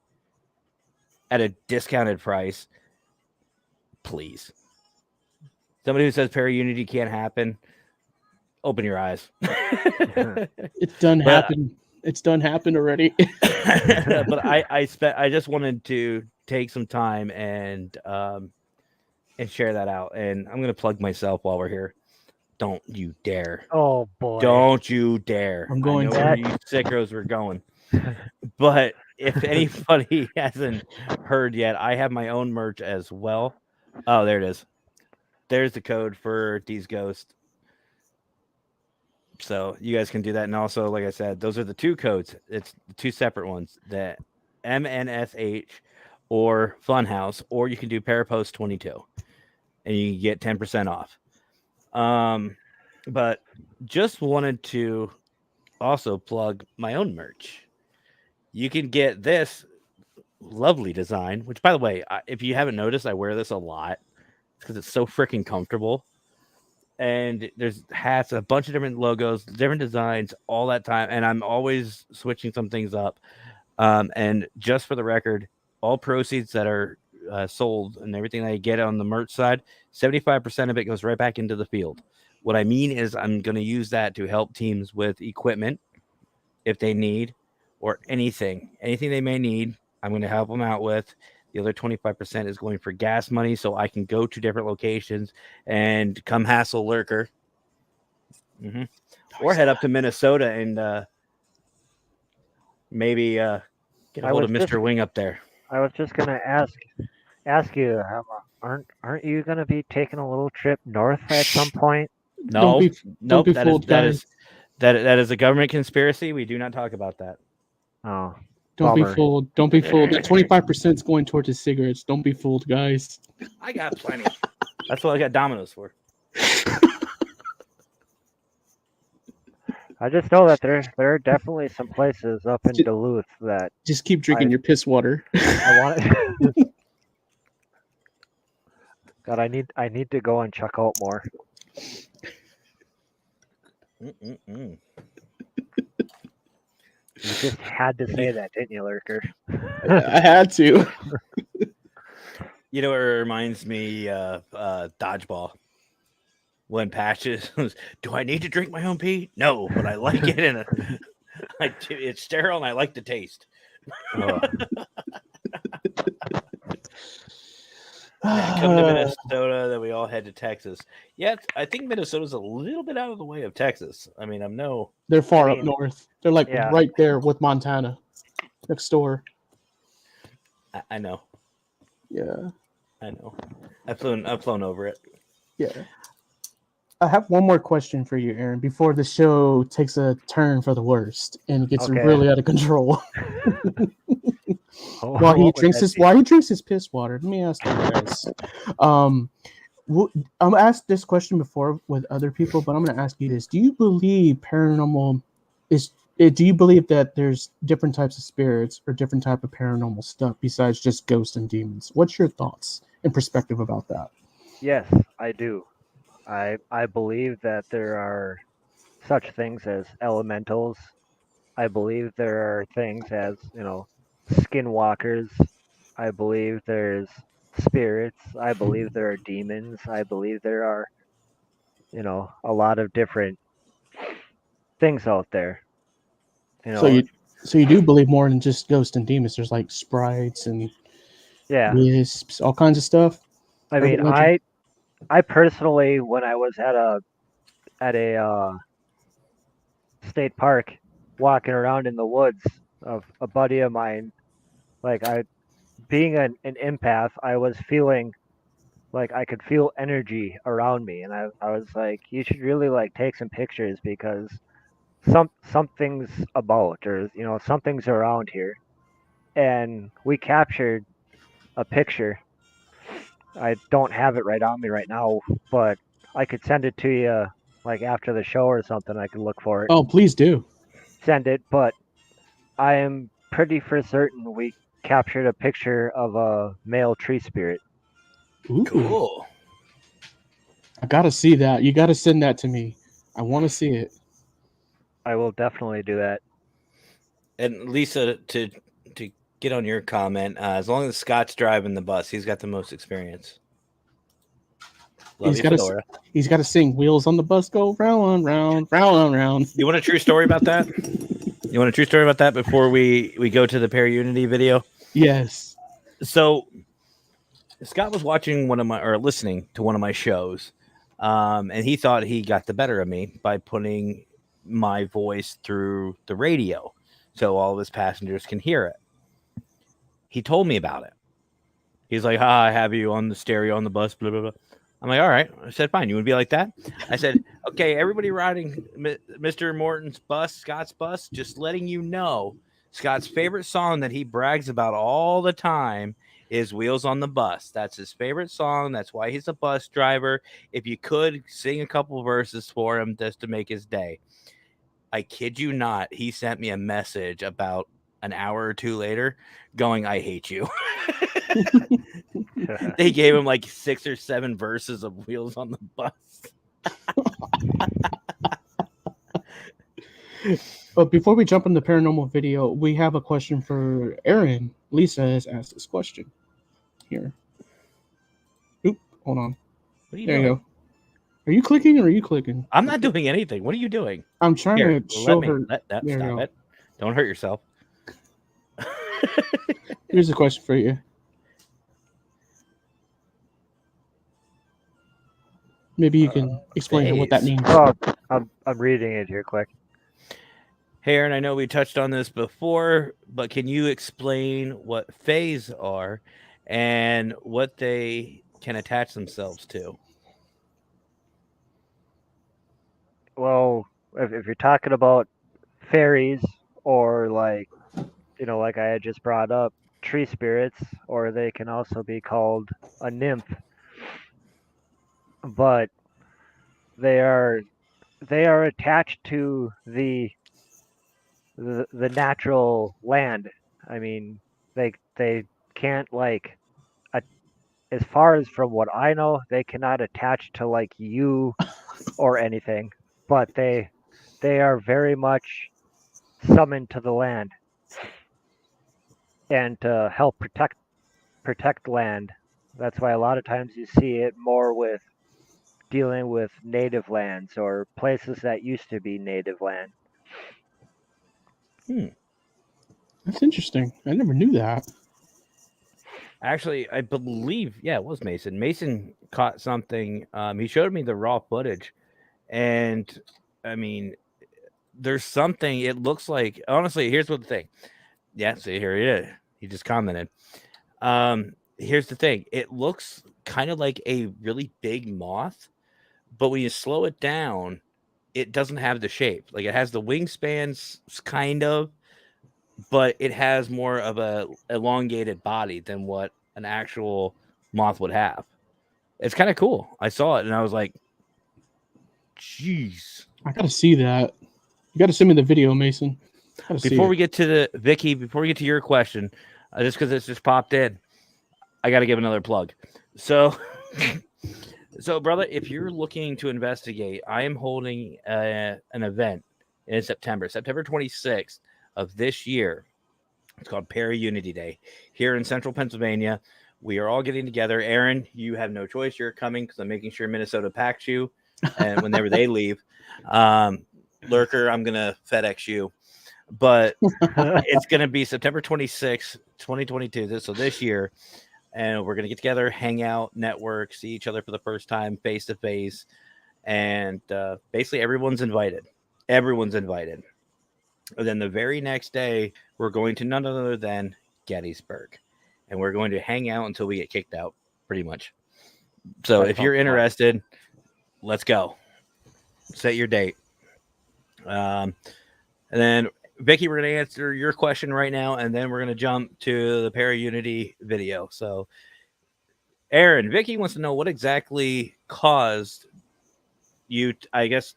at a discounted price. Please. Somebody who says Paraunity can't happen, open your eyes. It's done happen. It's done happened already. But I just wanted to take some time and share that out. And I'm gonna plug myself while we're here. Don't you dare. Oh boy. Don't you dare. I'm going I know where you sickos were going. But if anybody hasn't heard yet, I have my own merch as well. Oh, there it is. There's the code for These Ghosts. So you guys can do that. And also, like I said, those are the two codes. It's the two separate ones, the MNSH or Funhouse, or you can do Parapost 22 and you can get 10% off. But just wanted to also plug my own merch. You can get this lovely design, which, by the way, if you haven't noticed, I wear this a lot because it's so freaking comfortable. And there's hats, a bunch of different logos, different designs, all that time. And I'm always switching some things up. And just for the record, all proceeds that are sold and everything that I get on the merch side, 75% of it goes right back into the field. What I mean is I'm going to use that to help teams with equipment if they need, or anything they may need. I'm going to help them out with. The other 25% is going for gas money so I can go to different locations and come hassle Lurker. Mm-hmm. Or head up to Minnesota and maybe get a hold of Mr. Wing up there. I was just gonna ask you, aren't you gonna be taking a little trip north at some point? No, don't be fooled, guys. That is a government conspiracy. We do not talk about that. Oh, don't bummer. be fooled. Don't be fooled. That 25% is going towards his cigarettes. Don't be fooled, guys. I got plenty. That's what I got Domino's for. I just know that there are definitely some places up in Duluth that just keep drinking your piss water. I want. God, I need to go and check out more. Mm-mm-mm. You just had to say that, didn't you, Lurker? I had to. You know, it reminds me of dodgeball. When Patches, do I need to drink my own pee? No, but I like it, and it's sterile, and I like the taste. Oh. Come to Minnesota, then we all head to Texas. Yeah, I think Minnesota's a little bit out of the way of Texas. I mean, They're far up north. They're like right there with Montana, next door. I know. Yeah, I know. I've flown over it. Yeah. I have one more question for you, Aaron, before the show takes a turn for the worst and gets really out of control. While he drinks his piss water, let me ask you guys. I'm asked this question before with other people, but I'm going to ask you this: do you believe paranormal is? Do you believe that there's different types of spirits or different type of paranormal stuff besides just ghosts and demons? What's your thoughts and perspective about that? Yes, I do. I believe that there are such things as elementals. I believe there are things as, skinwalkers. I believe there's spirits. I believe there are demons. I believe there are, a lot of different things out there. You So know, you do believe more than just ghosts and demons. There's like sprites and yeah. wisps, all kinds of stuff. I Urban mean, legend. I personally, when I was at a state park, walking around in the woods, of a buddy of mine, like I being an empath, I was feeling like I could feel energy around me, and I was like, you should really like take some pictures because something's about, or something's around here. And we captured a picture. I don't have it right on me right now, but I could send it to you like after the show or something. I could look for it Oh, and please do. send it. But I am pretty for certain we captured a picture of a male tree spirit. Ooh, Cool. I gotta see that. You gotta send that to me. I want to see it. I will definitely do that. And Lisa, to get on your comment, as long as Scott's driving the bus, he's got the most experience. Love He's you, got to. Fedora. He's got to sing. Wheels on the bus go round, round, round, round. You want a true story about that? You want a true story about that before we go to the Paraunity video? Yes. So Scott was watching listening to one of my shows, and he thought he got the better of me by putting my voice through the radio, so all of his passengers can hear it. He told me about it. He's like, I have you on the stereo on the bus, blah, blah, blah. I'm like, all right. I said, fine. You would be like that? I said, okay, everybody riding Mr. Morton's bus, Scott's bus, just letting you know, Scott's favorite song that he brags about all the time is Wheels on the Bus. That's his favorite song. That's why he's a bus driver. If you could sing a couple verses for him just to make his day. I kid you not. He sent me a message about an hour or two later going, I hate you. They gave him like 6 or 7 verses of Wheels on the Bus. But before we jump in the paranormal video, we have a question for Aaron. Lisa has asked this question. Here. Oop, hold on. What are you There doing? you go. Are you clicking or are you clicking? I'm not doing anything. What are you doing? I'm trying Here, to show her. Stop There you go. it. Don't hurt yourself. Here's a question for you. Maybe you can explain to her what that means. Oh, I'm reading it here quick. Hey, Aaron, I know we touched on this before, but can you explain what phase are and what they can attach themselves to? Well, if you're talking about fairies, or like like I had just brought up, tree spirits, or they can also be called a nymph, but they are attached to the natural land. I mean, they can't like, as far as from what I know, they cannot attach to like you or anything, but they are very much summoned to the land and to help protect land. That's why a lot of times you see it more with dealing with native lands or places that used to be native land. That's interesting. I never knew that. Actually, I believe, it was Mason. Mason caught something. He showed me the raw footage, and I mean, there's something. It looks like, honestly, here's what the thing. Yeah, see, here he is. He just commented. Here's the thing. It looks kind of like a really big moth, but when you slow it down, it doesn't have the shape. Like, it has the wingspans, kind of, but it has more of a elongated body than what an actual moth would have. It's kind of cool. I saw it and I was like, jeez. I gotta see that. You gotta send me the video, Mason. Before we get to the Vicky, before we get to your question, just because it's just popped in, I got to give another plug. So, brother, if you're looking to investigate, I am holding an event in September 26th of this year. It's called Paraunity Day here in central Pennsylvania. We are all getting together. Aaron, you have no choice. You're coming because I'm making sure Minnesota packs you and whenever they leave. Lurker, I'm gonna FedEx you, but it's gonna be September 26th, 2022. So this year, and we're gonna get together, hang out, network, see each other for the first time, face to face, and basically everyone's invited. Everyone's invited. And then the very next day, we're going to none other than Gettysburg, and we're going to hang out until we get kicked out, pretty much. So That if you're sounds fun. interested, let's go. Set your date. And then, Vicky, we're going to answer your question right now, and then we're going to jump to the Paraunity video. So, Aaron, Vicky wants to know what exactly caused you, I guess,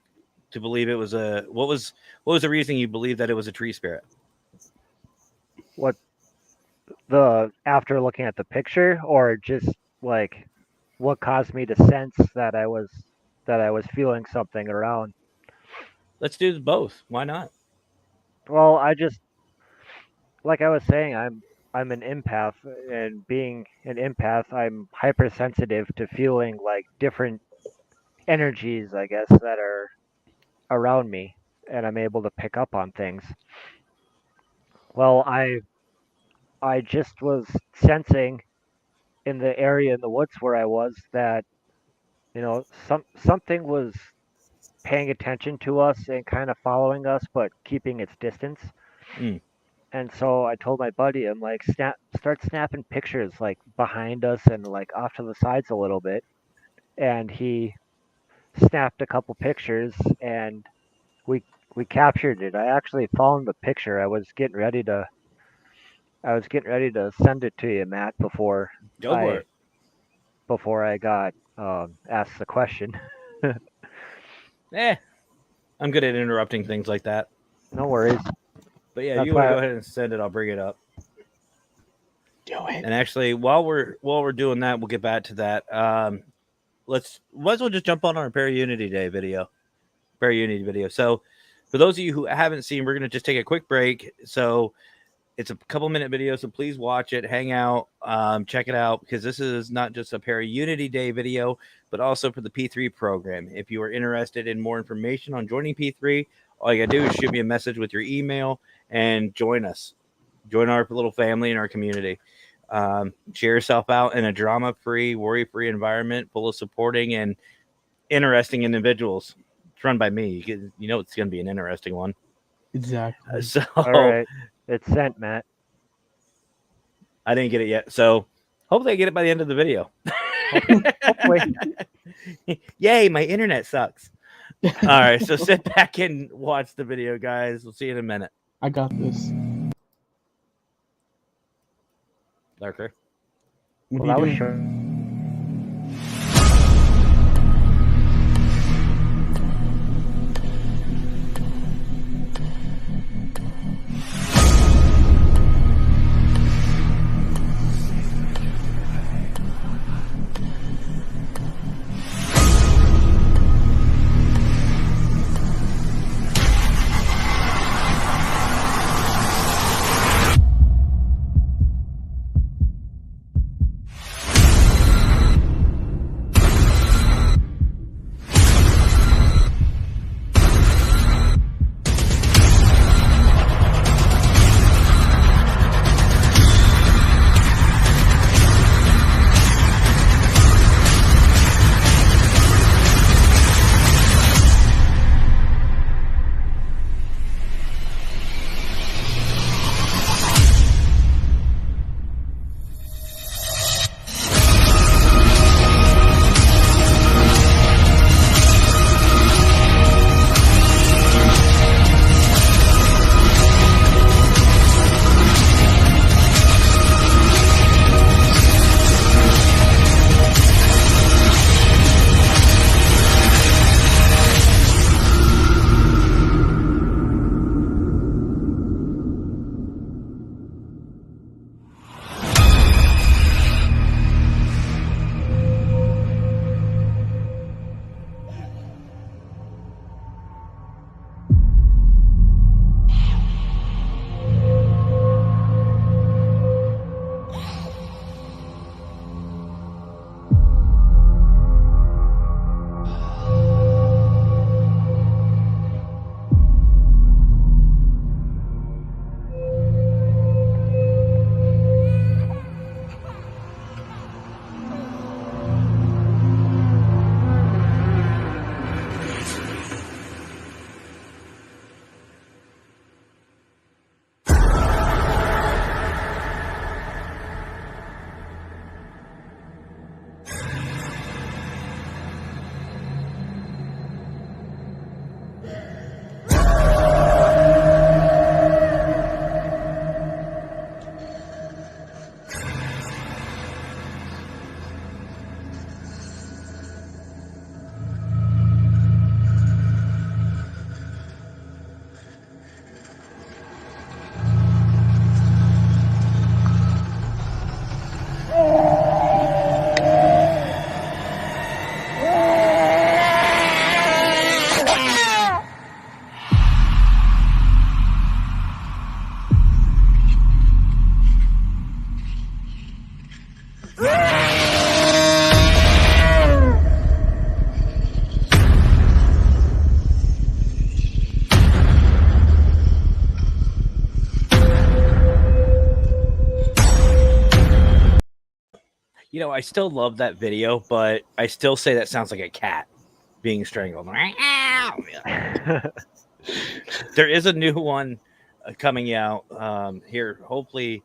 to believe it was what was the reason you believed that it was a tree spirit? What after looking at the picture, or just like what caused me to sense that I was feeling something around? Let's do both. Why not? Well, I just, like I was saying, I'm an empath, and being an empath, I'm hypersensitive to feeling like different energies, I guess, that are around me, and I'm able to pick up on things. Well, I just was sensing in the area in the woods where I was that, something was paying attention to us and kind of following us, but keeping its distance. Mm. And so I told my buddy, I'm like, start snapping pictures like behind us and like off to the sides a little bit. And he snapped a couple pictures, and we captured it. I actually found the picture. I was getting ready to send it to you, Matt, before Go for it. I got asked the question. I'm good at interrupting things like that. No worries. But yeah, That's you want to why go ahead and send it. I'll bring it up. Do it. And actually, while we're doing that, we'll get back to that. Might as well just jump on our Paraunity video. So, for those of you who haven't seen, we're gonna just take a quick break. So, it's a couple minute video. So please watch it, hang out, check it out, because this is not just a Paraunity Day video, but also for the P3 program. If you are interested in more information on joining P3, all you gotta do is shoot me a message with your email and join us. Join our little family and our community. Share yourself out in a drama-free, worry-free environment full of supporting and interesting individuals. It's run by me. You know it's going to be an interesting one. Exactly. So, All right, it's sent, Matt. I didn't get it yet. So hopefully I get it by the end of the video. Hopefully. Yay, my internet sucks. All right, so sit back and watch the video, guys. We'll see you in a minute. I got this. Lurker. What Well, are that you was doing? short. I still love that video, but I still say that sounds like a cat being strangled. There is a new one coming out here. Hopefully,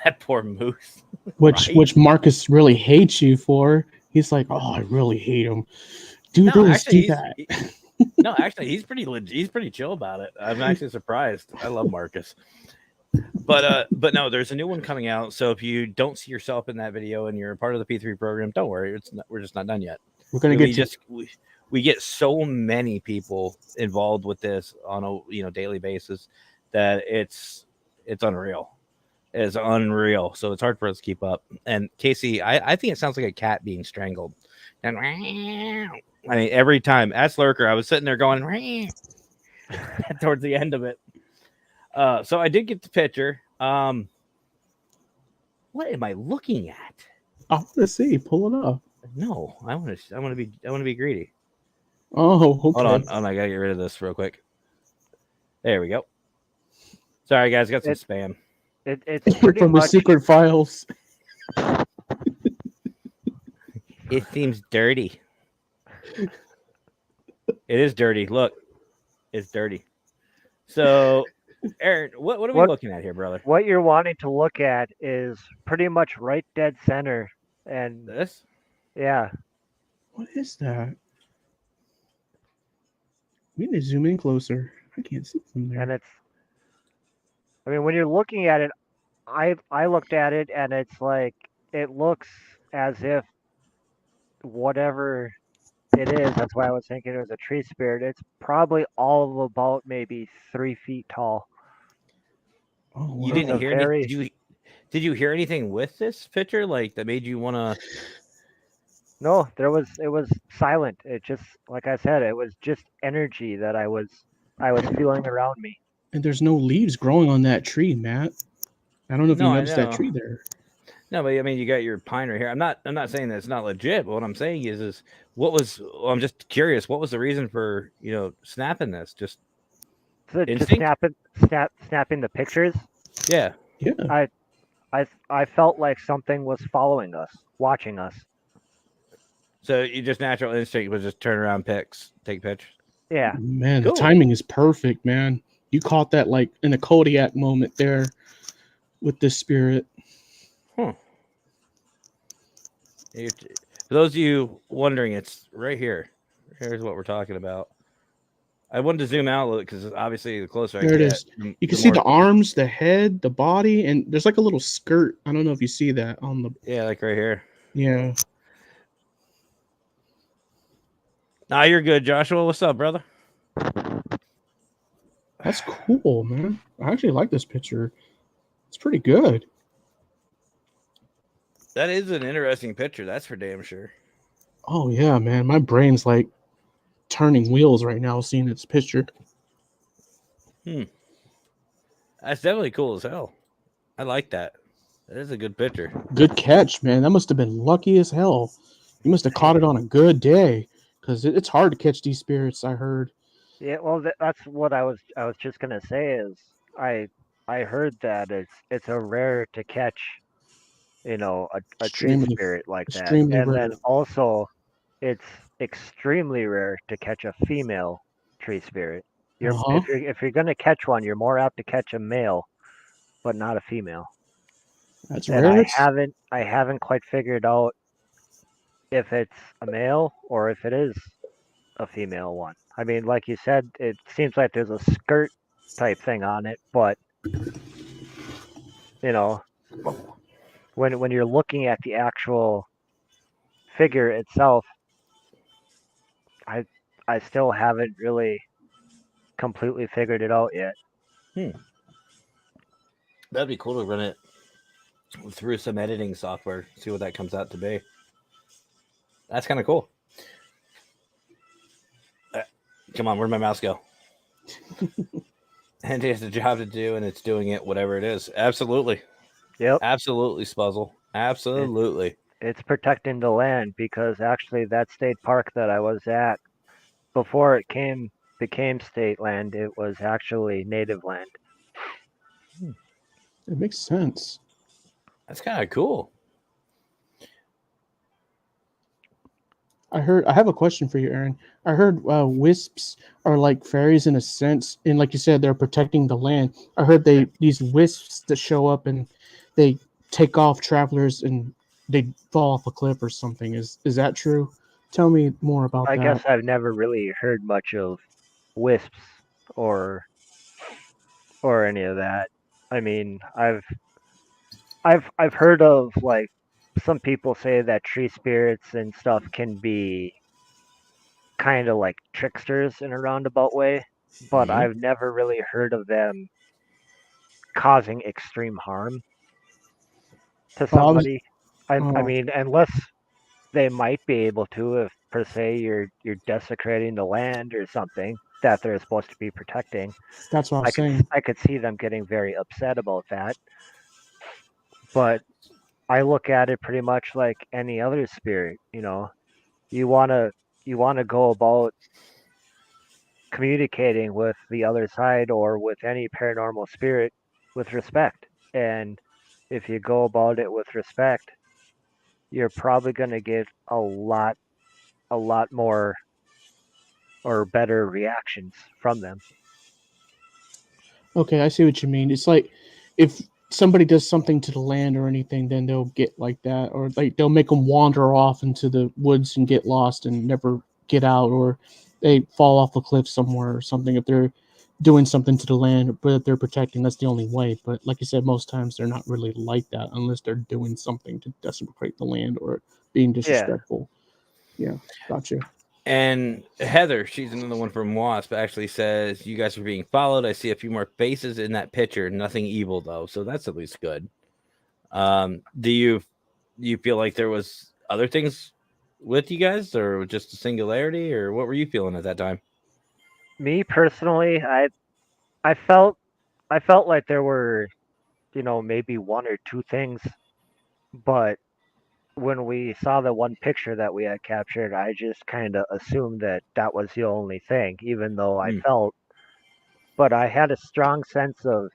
that poor moose. Which Right? which Marcus really hates you for. He's like, oh, I really hate him. Do No, this, actually, do that. he's pretty chill about it. I'm actually surprised. I love Marcus. But no, there's a new one coming out. So if you don't see yourself in that video and you're a part of the P3 program, don't worry. We're just not done yet. We're gonna get to We get so many people involved with this on a daily basis that it's unreal. It's unreal. So it's hard for us to keep up. And Casey, I think it sounds like a cat being strangled. And I mean, every time as Lurker, I was sitting there going towards the end of it. So I did get the picture. What am I looking at? I want to see. Pull it up. No, I want to be greedy. Oh, okay. Hold on, I gotta get rid of this real quick. There we go. Sorry, guys, got some spam. It's From the much, secret files. It seems dirty. It is dirty. Look, it's dirty. So, Aaron, what are we looking at here, brother? What you're wanting to look at is pretty much right dead center, and This? yeah, What is that? We need to zoom in closer. I can't see from there. and I mean, when you're looking at it, I looked at it, and it's like it looks as if whatever it is. That's why I was thinking it was a tree spirit. It's probably all of about maybe 3 feet tall. Oh, You wow. didn't hear anything? Did you hear anything with this picture like that made you want to? No, it was silent. It just, like I said, it was just energy that I was feeling around me. And there's no leaves growing on that tree, Matt. I don't know if No, you I noticed that know. tree there. No, but I mean, you got your pine right here. I'm not saying that it's not legit. But what I'm saying is what was? Well, I'm just curious. What was the reason for snapping this? Just Just instinct? snapping the pictures. Yeah. Yeah. I felt like something was following us, watching us. So you just natural instinct was just turn around, take pictures. Yeah. Man, Cool. the timing is perfect, man. You caught that like in a Kodiak moment there with this spirit. For those of you wondering, it's right here. Here's what we're talking about. I wanted to zoom out a little because obviously the closer There I it get, is. You can see more... the arms, the head, the body, and there's like a little skirt. I don't know if you see that on the. Yeah, like right here. Yeah. Nah, you're good, Joshua. What's up, brother? That's cool, man. I actually like this picture. It's pretty good. That is an interesting picture. That's for damn sure. Oh yeah, man. My brain's like turning wheels right now seeing this picture. That's definitely cool as hell. I like that. That is a good picture. Good catch, man. That must have been lucky as hell. You must have caught it on a good day because it's hard to catch these spirits. I heard. Yeah. Well, that's what I was just gonna say is I heard that it's a rare to catch, a tree Extremely, spirit like that, extremely and rare. then also it's extremely rare to catch a female tree spirit. Uh-huh. If you're gonna catch one, you're more apt to catch a male, but not a female. That's And rare. I haven't quite figured out if it's a male or if it is a female one. I mean, like you said, it seems like there's a skirt type thing on it, but when you're looking at the actual figure itself, I still haven't really completely figured it out yet. That'd be cool to run it through some editing software, see what that comes out to be. That's kind of cool. Come on, where'd my mouse go? And it has a job to do, and it's doing it, whatever it is. Absolutely. Yep. Absolutely, Spuzzle. Absolutely. It's protecting the land because actually that state park that I was at before it became state land, it was actually native land. It makes sense. That's kind of cool. I have a question for you, Aaron. I heard wisps are like fairies in a sense, and like you said, they're protecting the land. I heard these wisps that show up and they take off travelers and they fall off a cliff or something. Is that true? Tell me more about I guess that. I've never really heard much of wisps or any of that. I mean, I've heard of like some people say that tree spirits and stuff can be kind of like tricksters in a roundabout way, but Mhm. I've never really heard of them causing extreme harm to Oh, I was, somebody. I oh, mean, unless they might be able to, if per se you're desecrating the land or something that they're supposed to be protecting. that's what I was saying. I could see them getting very upset about that, but I look at it pretty much like any other spirit. You wanna you wanna go about communicating with the other side or with any paranormal spirit with respect. And if you go about it with respect, you're probably going to get a lot more or better reactions from them. Okay, I see what you mean. It's like if somebody does something to the land or anything, then they'll get like that, or like they'll make them wander off into the woods and get lost and never get out, or they fall off a cliff somewhere or something. If they're doing something to the land, but if they're protecting, that's the only way. But like you said, most times they're not really like that unless they're doing something to desecrate the land or being Yeah. disrespectful. Yeah, gotcha. And Heather, she's another one from Wasp, actually says, "You guys are being followed. I see a few more faces in that picture. Nothing evil, though. So that's at least good." Do you feel like there was other things with you guys, or just a singularity, or what were you feeling at that time? Me personally, I felt I felt like there were, maybe one or two things, but when we saw the one picture that we had captured, I just kind of assumed that that was the only thing, even though Hmm. but I had a strong sense of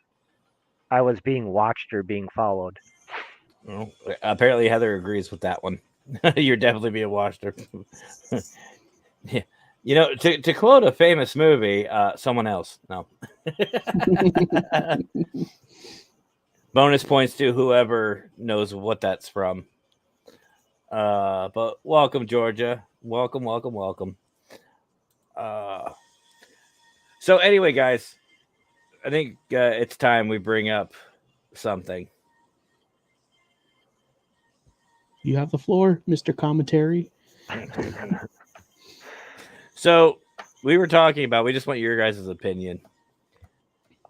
I was being watched or being followed. Well, apparently Heather agrees with that one. You're definitely being watched. Yeah. To quote a famous movie, someone else. No. Bonus points to whoever knows what that's from. But welcome, Georgia. Welcome, welcome, welcome. So anyway, guys, I think it's time we bring up something. You have the floor, Mr. Commentary. So we were talking about. We just want your guys' opinion.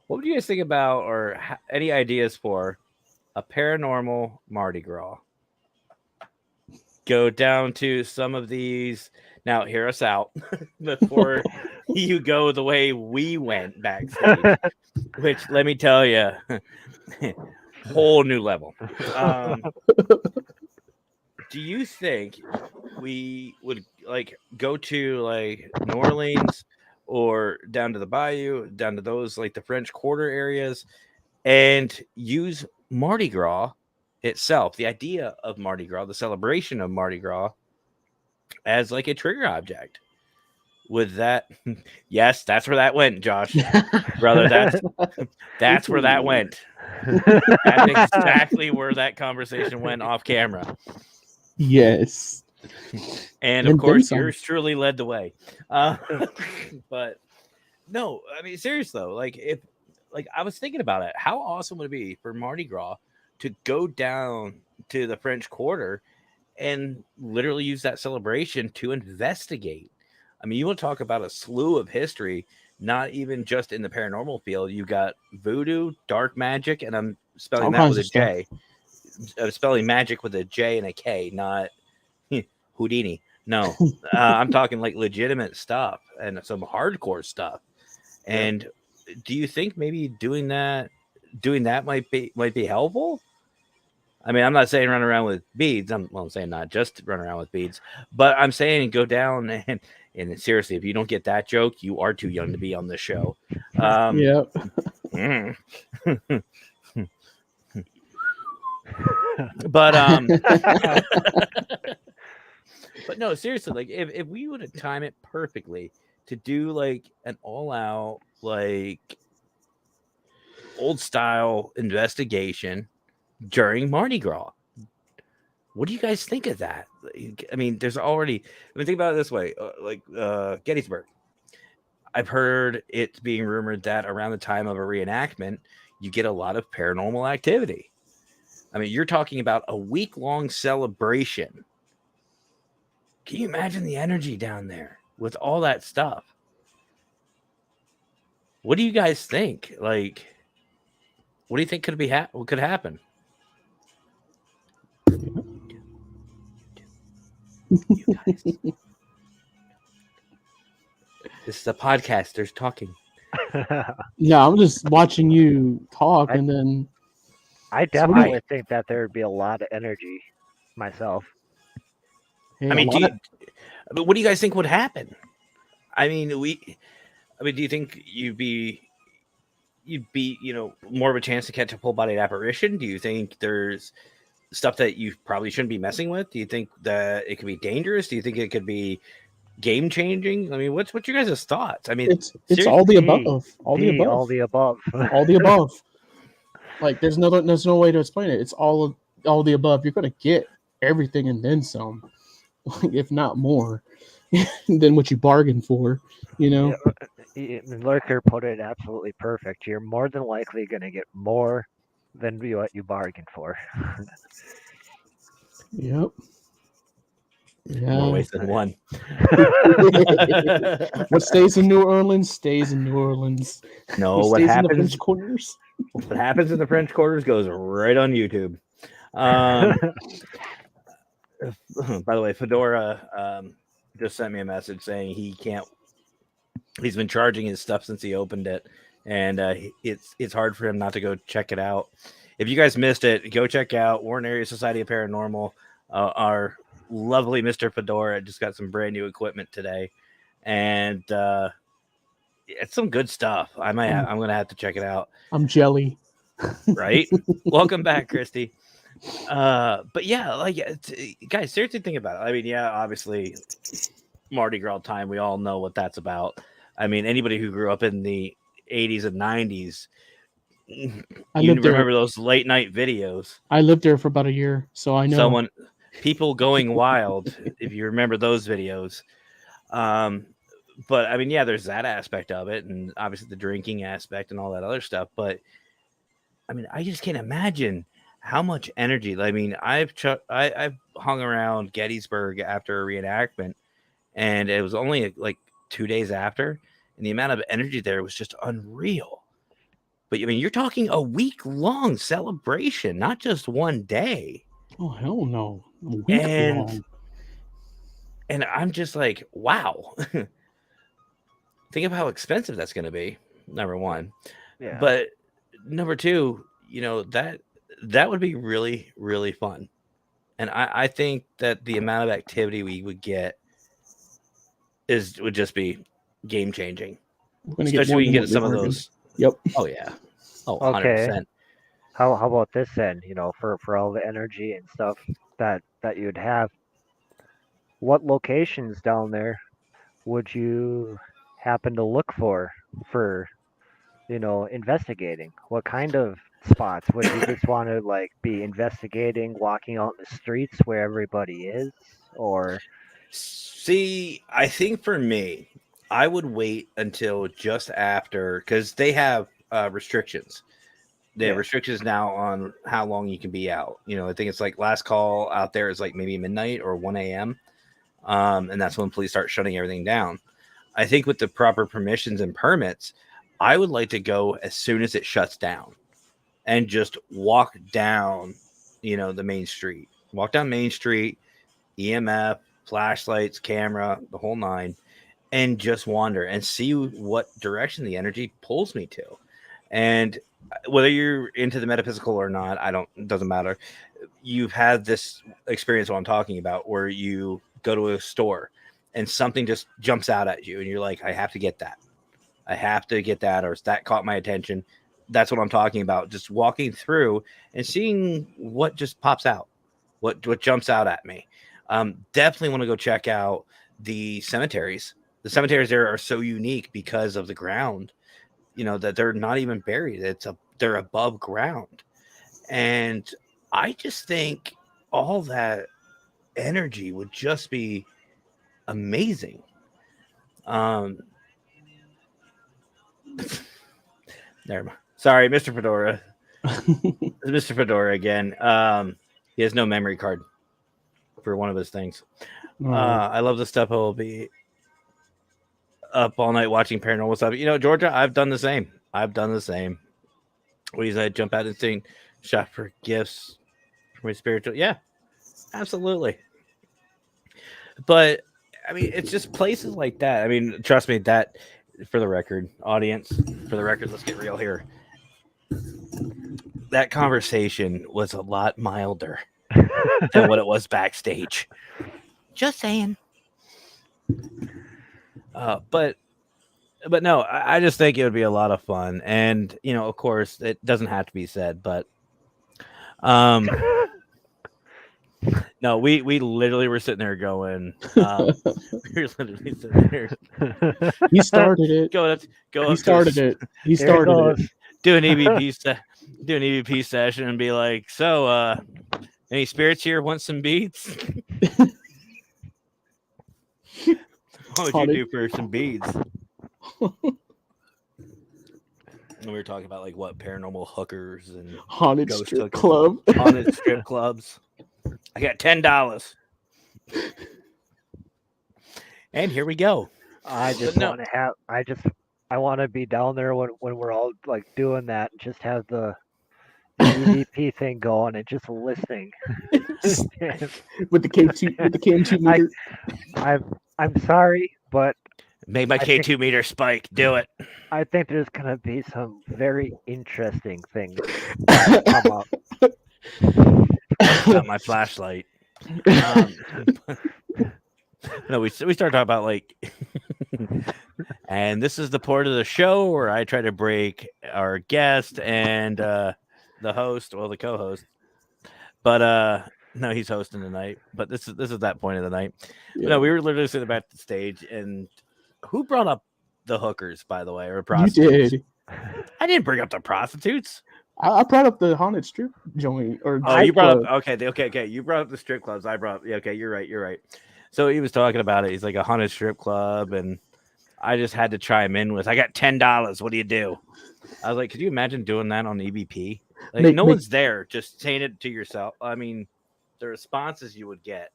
What would you guys think about, or any ideas for a paranormal Mardi Gras? Go down to some of these. Now, hear us out before you go the way we went backstage, which let me tell you, whole new level. Do you think we would like go to like New Orleans or down to the Bayou, down to those like the French Quarter areas, and use Mardi Gras itself, the idea of Mardi Gras, the celebration of Mardi Gras, as like a trigger object? Would that? Yes, that's where that went, Josh, brother. That's where that went. That's exactly where that conversation went off camera. Yes. And of And then course, some. yours truly led the way. But no, I mean, serious though, like if like I was thinking about it, how awesome would it be for Mardi Gras to go down to the French Quarter and literally use that celebration to investigate? I mean, you want to talk about a slew of history, not even just in the paranormal field. You got voodoo, dark magic, and I'm spelling All that kinds with a of stuff. J. I'm spelling magic with a J and a K, not Houdini. No, I'm talking like legitimate stuff and some hardcore stuff. And do you think maybe doing that might be helpful? I mean, I'm not saying run around with beads. I'm saying not just run around with beads, but I'm saying go down and seriously, if you don't get that joke, you are too young to be on this show. Yeah. Mm. but no, seriously, like if we would have time it perfectly to do like an all out like old style investigation during Mardi Gras. What do you guys think of that? I mean, there's already. I mean, think about it this way: Gettysburg. I've heard it's being rumored that around the time of a reenactment, you get a lot of paranormal activity. I mean, you're talking about a week-long celebration. Can you imagine the energy down there with all that stuff? What do you guys think? Like, what do you think what could happen? You guys. This is a podcast. There's talking. Yeah, I'm just watching you talk, and then I definitely think that there would be a lot of energy myself. hey, I mean, but what do you guys think would happen? I mean, do you think you'd be, more of a chance to catch a full-bodied apparition? Do you think there's stuff that you probably shouldn't be messing with? Do you think that it could be dangerous? Do you think it could be game-changing? I mean, what's your guys' thoughts? I mean, it's all the above. All the above. All the above. Like there's no way to explain it. It's all the above. You're gonna get everything and then some, if not more, than what you bargained for. Yeah, Lurker put it absolutely perfect. You're more than likely gonna get more than what you bargained for. Yep. Yeah. More ways than one. What stays in New Orleans stays in New Orleans. No, what happens in the French Quarters? What happens in the French Quarters goes right on YouTube. By the way, Fedora just sent me a message saying he's been charging his stuff since he opened it, and it's hard for him not to go check it out. If you guys missed it, go check out Warren Area Society of Paranormal. Our lovely Mr. Fedora just got some brand new equipment today, and it's some good stuff. I'm gonna have to check it out. I'm jelly. Right? Welcome back, Christy. But yeah, like guys, seriously think about it. I mean, yeah, obviously Mardi Gras time, we all know what that's about. I mean, anybody who grew up in the 80s and 90s, you remember those late night videos. I lived there for about a year, so I know people going wild, if you remember those videos. But I mean, yeah, there's that aspect of it, and obviously the drinking aspect and all that other stuff. But I mean, I just can't imagine how much energy. I mean, I've hung around Gettysburg after a reenactment, and it was only like 2 days after, and the amount of energy there was just unreal. But I mean, you're talking a week-long celebration, not just one day. Oh hell no! A week long. And I'm just like, wow. Think of how expensive that's going to be. Number one, yeah. But number two, that would be really, really fun. And I think that the amount of activity we would get would just be game changing. Especially when you get some of those. Yep. Oh yeah. Oh, okay. 100%. How about this then? For all the energy and stuff that you'd have, what locations down there would you happen to look for investigating? What kind of spots would you just want to like be investigating, walking out in the streets where everybody is, or? See, I think for me, I would wait until just after, because they have restrictions. They have restrictions now on how long you can be out. I think it's like last call out there is like maybe midnight or 1 a.m. And that's when police start shutting everything down. I think with the proper permissions and permits, I would like to go as soon as it shuts down and just walk down, the main street. Walk down Main Street, EMF, flashlights, camera, the whole nine, and just wander and see what direction the energy pulls me to. And whether you're into the metaphysical or not, it doesn't matter. You've had this experience what I'm talking about, where you go to a store and something just jumps out at you and you're like, I have to get that. Or that caught my attention. That's what I'm talking about. Just walking through and seeing what just pops out, what jumps out at me. Definitely want to go check out the cemeteries. The cemeteries there are so unique because of the ground, that they're not even buried. They're above ground. And I just think all that energy would just be amazing. Um, Never mind. Sorry, Mr. Fedora. Mr. Fedora again. He has no memory card for one of his things. I love the stuff. He'll be up all night watching paranormal stuff. Georgia, I've done the same. What do you say? Jump out and sing, shop for gifts for my spiritual. Yeah, absolutely. But I mean, it's just places like that. I mean, trust me, that for the record, audience, let's get real here. That conversation was a lot milder than what it was backstage. Just saying. But no, I just think it would be a lot of fun. And, of course, it doesn't have to be said, but no, we literally were sitting there going, we were literally sitting there. He started it. He started it. Do an EVP session and be like, so, any spirits here want some beads? What would you do for some beads? We were talking about what paranormal hookers and haunted ghost strip hookers, club. haunted strip clubs. I got $10. And here we go. I want to be down there when we're all doing that and just have the EVP thing going and just listening. with the KM2 meter. I'm sorry, but make my K2 meter spike. Do it. I think there's gonna be some very interesting things that come up. Got my flashlight. No, we started talking about and this is the part of the show where I try to break our guest and the host, the co-host. But no, he's hosting tonight. But this is that point of the night. Yeah. No, we were literally sitting back at the stage, and who brought up the hookers, by the way, or prostitutes? You did. I didn't bring up the prostitutes. I brought up the haunted strip joint. You brought up okay. You brought up the strip clubs. I brought up okay. You're right. So he was talking about it. He's like a haunted strip club, and I just had to chime in with, I got $10. What do you do? I was like, could you imagine doing that on EVP? No one's there, just saying it to yourself. I mean, the responses you would get.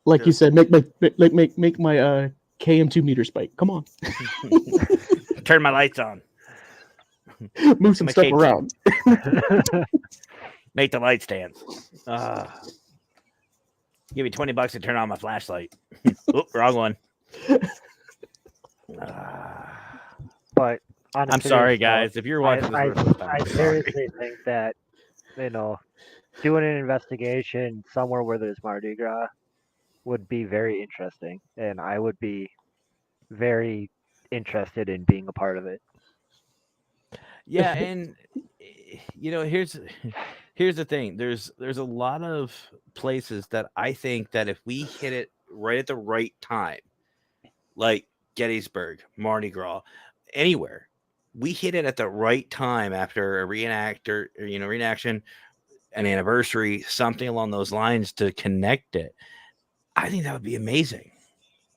Like you said, make my KM2 meter spike. Come on. Turn my lights on. Move some stuff around. Make the lights dance. Give me $20 to turn on my flashlight. Oop, wrong one. But I'm sorry, guys. If you're watching this, I seriously think that doing an investigation somewhere where there's Mardi Gras would be very interesting, and I would be very interested in being a part of it. Yeah, and here's the thing. There's a lot of places that I think that if we hit it right at the right time, like Gettysburg, Mardi Gras, anywhere, we hit it at the right time after a reenaction, an anniversary, something along those lines to connect it. I think that would be amazing.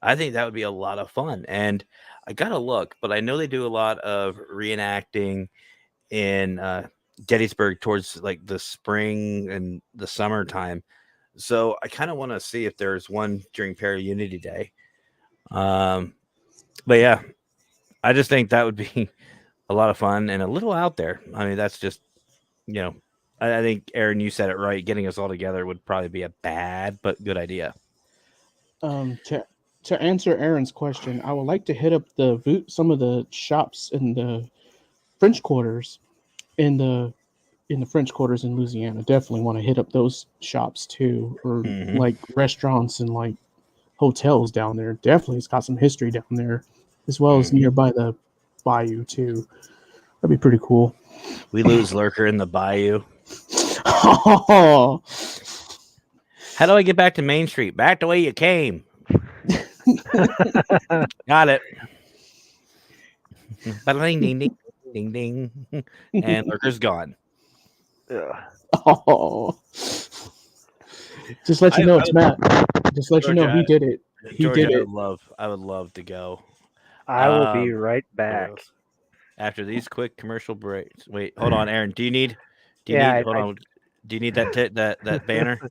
I think that would be a lot of fun. And I got to look, but I know they do a lot of reenacting in Gettysburg towards the spring and the summertime. So I kind of want to see if there's one during Paraunity Day. But yeah, I just think that would be a lot of fun and a little out there. I mean, that's just, I think, Aaron, you said it right. Getting us all together would probably be a bad but good idea. To answer Aaron's question, I would like to hit up some of the shops in the French Quarters in the French Quarters in Louisiana. Definitely want to hit up those shops too, or restaurants and hotels down there. Definitely, it's got some history down there, as well as nearby the bayou too. That'd be pretty cool. We lose Lurker in the bayou. Oh. How do I get back to Main Street? Back the way you came. Got it. Ding, ding, ding, ding, ding. And Lurker's gone. Ugh. Oh. Just let you know it's Matt. Just let you know he did it. He Georgia, did it. I would love to go. I will be right back. After these quick commercial breaks. Wait, hold on, Aaron. Do you need hold on. Do you need that that banner?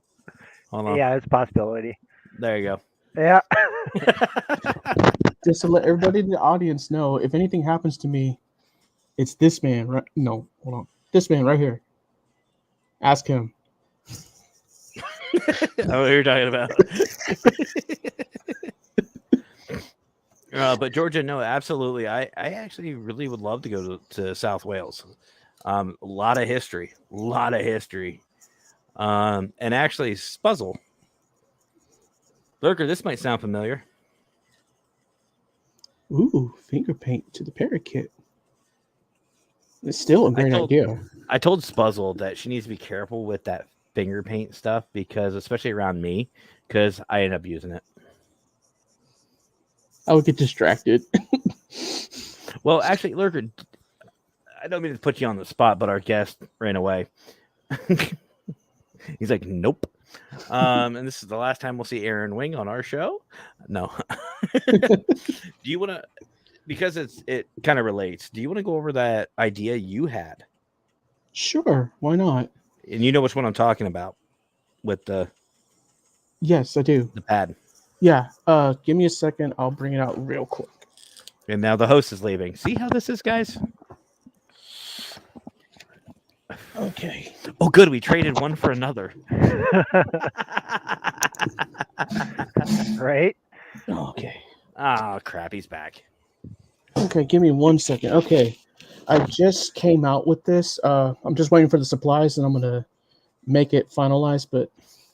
Hold on. Yeah, it's a possibility. There you go. Yeah. Just to let everybody in the audience know, if anything happens to me, it's this man, right? No, hold on. This man right here. Ask him. Oh, what you're talking about. But Georgia, no, absolutely. I actually really would love to go to South Wales. A lot of history. And actually, Spuzzle. Lurker, this might sound familiar. Ooh, finger paint to the parakeet. It's still a great idea. I told Spuzzle that she needs to be careful with that finger paint stuff because, especially around me, because I end up using it. I would get distracted. Well, actually, Lurker, I don't mean to put you on the spot, but our guest ran away. He's like, nope. And this is the last time we'll see Aaron Wing on our show. No. Do you want to, because it kind of relates, do you want to go over that idea you had? Sure, why not? And you know which one I'm talking about with the Yes, I do. The pad. Yeah, give me a second. I'll bring it out real quick. And now the host is leaving. See how this is, guys? Okay. Oh, good. We traded one for another. Right? Okay. Oh, crap. He's back. Okay, give me 1 second. Okay. I just came out with this. I'm just waiting for the supplies and I'm going to make it finalized. But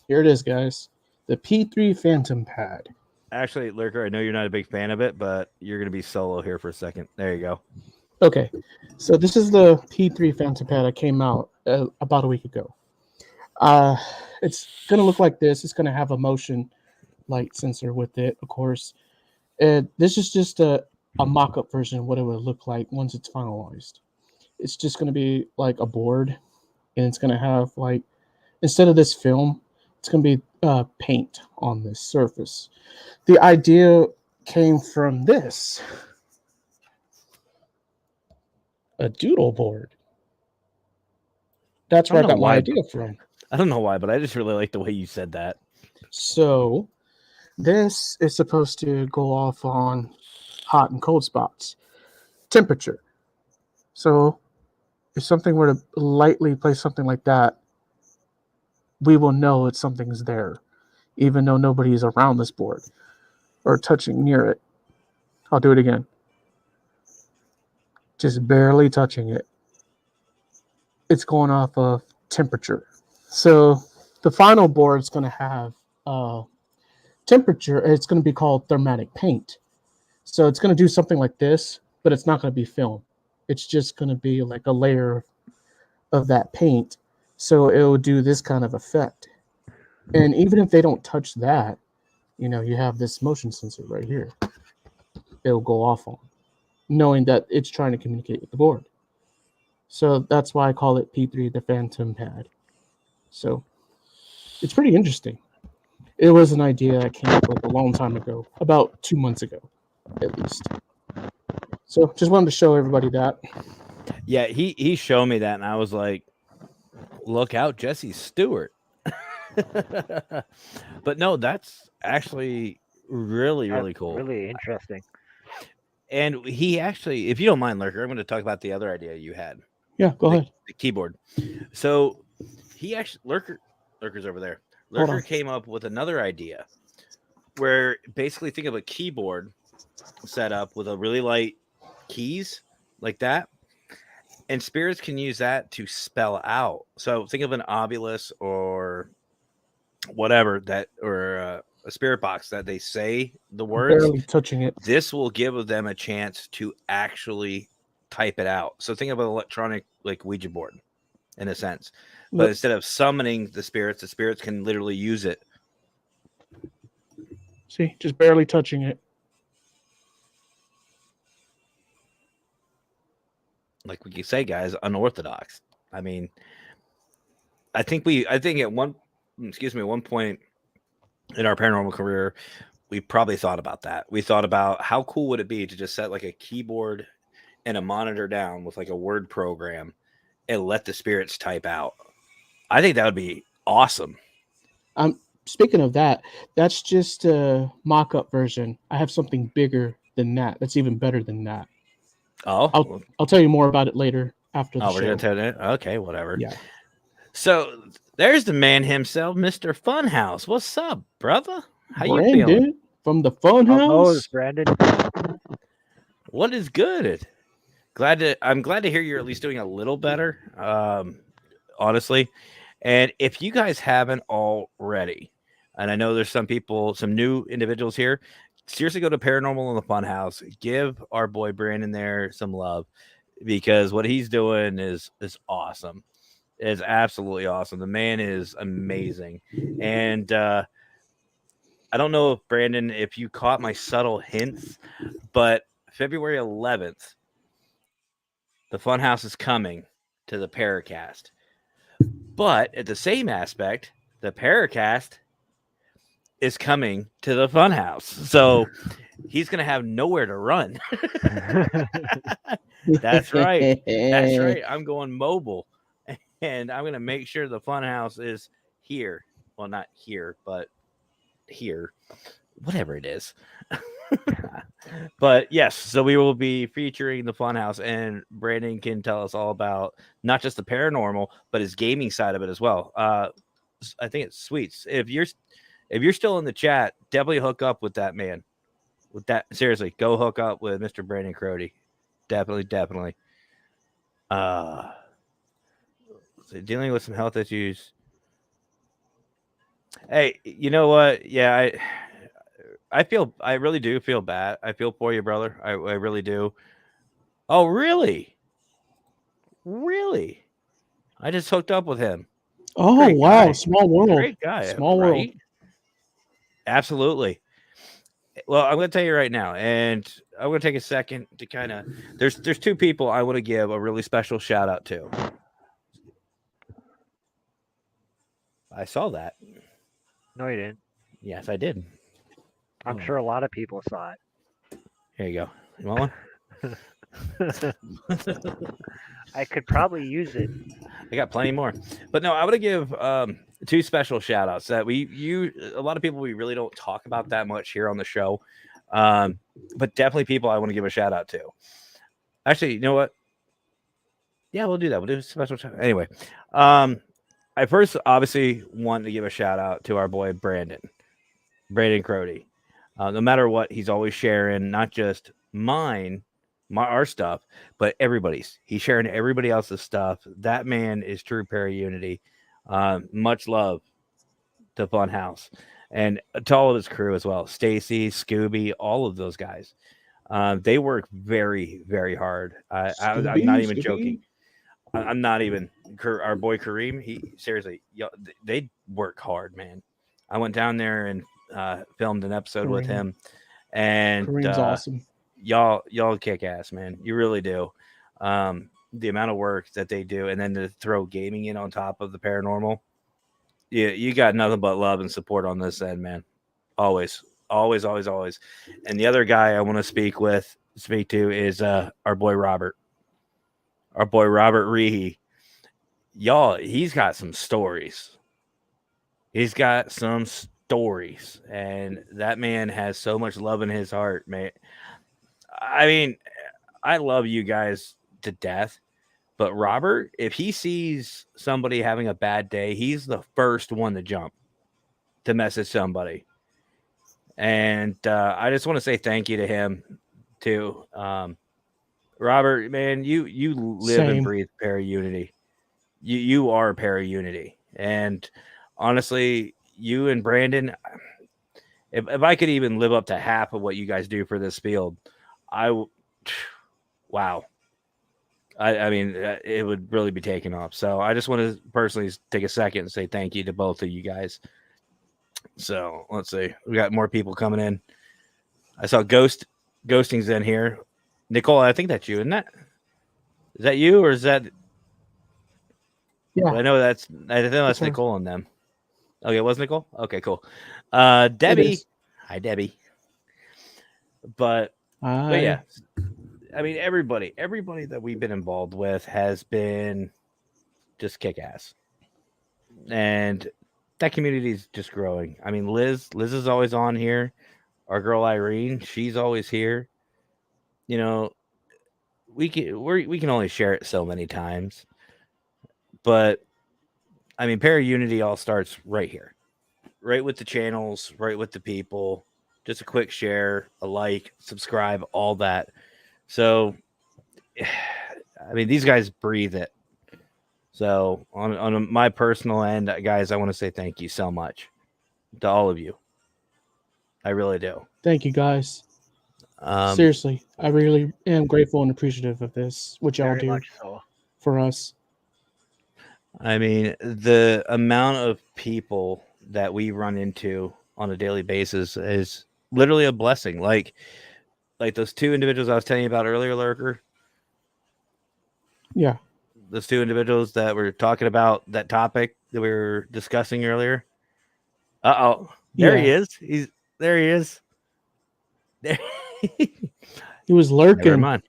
here it is, guys. The P3 Phantom Pad. Actually, Lurker, I know you're not a big fan of it, but you're going to be solo here for a second. There you go. Okay. So this is the P3 Phantom Pad. I came out about a week ago. It's going to look like this. It's going to have a motion light sensor with it, of course. This is just a mock-up version of what it would look like once it's finalized. It's just going to be like a board, and it's going to have, like, instead of this film, it's going to be paint on this surface. The idea came from this. A doodle board. That's where I got my idea from. I don't know why, but I just really like the way you said that. So this is supposed to go off on hot and cold spots. Temperature. So if something were to lightly place something like that, we will know that something's there, even though nobody is around this board or touching near it. I'll do it again. Just barely touching it. It's going off of temperature. So the final board is going to have temperature. It's going to be called thermatic paint. So it's going to do something like this, but it's not going to be film. It's just going to be like a layer of that paint. So it will do this kind of effect. And even if they don't touch that, you know, you have this motion sensor right here. It'll go off on, knowing that it's trying to communicate with the board. So that's why I call it P3, the Phantom Pad. So it's pretty interesting. It was an idea I came up with a long time ago, about 2 months ago, at least. So just wanted to show everybody that. Yeah, he showed me that, and I was like, look out, Jesse Stewart. But no, that's actually really cool. Really interesting. And he actually, if you don't mind, Lurker, I'm going to talk about the other idea you had. Yeah, go ahead. The keyboard. So he actually, Lurker's over there. Lurker came up with another idea where basically think of a keyboard set up with a really light keys like that. And spirits can use that to spell out. So think of an obulus or whatever that, or a spirit box that they say the words. Barely touching it. This will give them a chance to actually type it out. So think of an electronic like Ouija board in a sense. But instead of summoning the spirits can literally use it See, just barely touching it. Like we say, guys, unorthodox. I mean, I think at one point in our paranormal career, we probably thought about that. We thought about how cool would it be to just set like a keyboard and a monitor down with like a word program and let the spirits type out. I think that would be awesome. Speaking of that, that's just a mock-up version. I have something bigger than that. That's even better than that. Oh, I'll tell you more about it later after the we're show. gonna tell it. Okay, whatever. Yeah. So there's the man himself, Mr. Funhouse. What's up, brother? How you Brandon feeling? from the How goes, Funhouse. Brandon? What is good? I'm glad to hear you're at least doing a little better. Honestly. And if you guys haven't already, and I know there's some new individuals here, seriously go to Paranormal in the Funhouse. Give our boy Brandon there some love because what he's doing is awesome. It's absolutely awesome. The man is amazing. And I don't know if Brandon, if you caught my subtle hints, but February 11th, the Funhouse is coming to the Paracast. But at the same aspect, the Paracast is coming to the Funhouse. So he's going to have nowhere to run. That's right. That's right. I'm going mobile. And I'm going to make sure the Funhouse is here. Well, not here, but here. Whatever it is. But yes, so we will be featuring the Funhouse, and Brandon can tell us all about not just the paranormal, but his gaming side of it as well. I think it's Sweets. If you're still in the chat, definitely hook up with that man. With that, seriously, go hook up with Mr. Brandon Crody. Definitely. So dealing with some health issues. Hey, you know what? Yeah, I really do feel bad. I feel for you, brother. I really do. Oh, really? Really? I just hooked up with him. Oh, Great wow. guy. Small world. Great guy. Small world. Right? Absolutely. Well, I'm going to tell you right now, and I'm going to take a second to kind of. There's two people I want to give a really special shout out to. I saw that. No, you didn't. Yes, I did. I'm sure a lot of people saw it. Here you go. You want one? I could probably use it. I got plenty more. But no, I want to give two special shout outs that a lot of people we really don't talk about that much here on the show. But definitely people I want to give a shout out to. Actually, you know what? Yeah, we'll do that. We'll do a special shout out. Anyway, I first obviously want to give a shout out to our boy Brandon Crody. No matter what, he's always sharing not just our stuff, but everybody's. He's sharing everybody else's stuff. That man is true Paraunity. Much love to Funhouse and to all of his crew as well. Stacy, Scooby, all of those guys. They work very, very hard. I'm not even joking. I'm not even. Our boy Kareem, he seriously, they work hard, man. I went down there and filmed an episode with him, and Kareem's awesome. Y'all kick ass, man. You really do. The amount of work that they do, and then to throw gaming in on top of the paranormal, you got nothing but love and support on this end, man. Always. And the other guy I want to speak to is our boy Robert. Our boy Robert Rehe. Y'all, he's got some stories. And that man has so much love in his heart, man. I mean, I love you guys to death, but Robert, if he sees somebody having a bad day, he's the first one to jump to message somebody. And I just want to say thank you to him too. Robert, man, you live and breathe Paraunity. You are Paraunity. And honestly, you and Brandon, if I could even live up to half of what you guys do for this field, wow. I mean, it would really be taken off. So I just want to personally take a second and say thank you to both of you guys. So let's see. We got more people coming in. I saw Ghosting's in here. Nicole, I think that's you, isn't that? Is that you or is that? Yeah, I know I think that's her. Nicole and them. Okay, it was Nicole? Okay, cool. It Debbie. is. Hi, Debbie. But yeah, I mean everybody that we've been involved with has been just kick ass. And that community is just growing. I mean, Liz is always on here. Our girl Irene, she's always here. You know, we can only share it so many times, but I mean, Paraunity all starts right here, right with the channels, right with the people. Just a quick share, a like, subscribe, all that. So, I mean, these guys breathe it. So, on my personal end, guys, I want to say thank you so much to all of you. I really do. Thank you, guys. Seriously, I really am grateful and appreciative of this, what y'all Very do much so. for us. I mean, the amount of people that we run into on a daily basis is literally a blessing. Like those two individuals I was telling you about earlier, Lurker. Yeah. Those two individuals that were talking about that topic that we were discussing earlier. There he is. There he is. There. He was Never lurking. mind.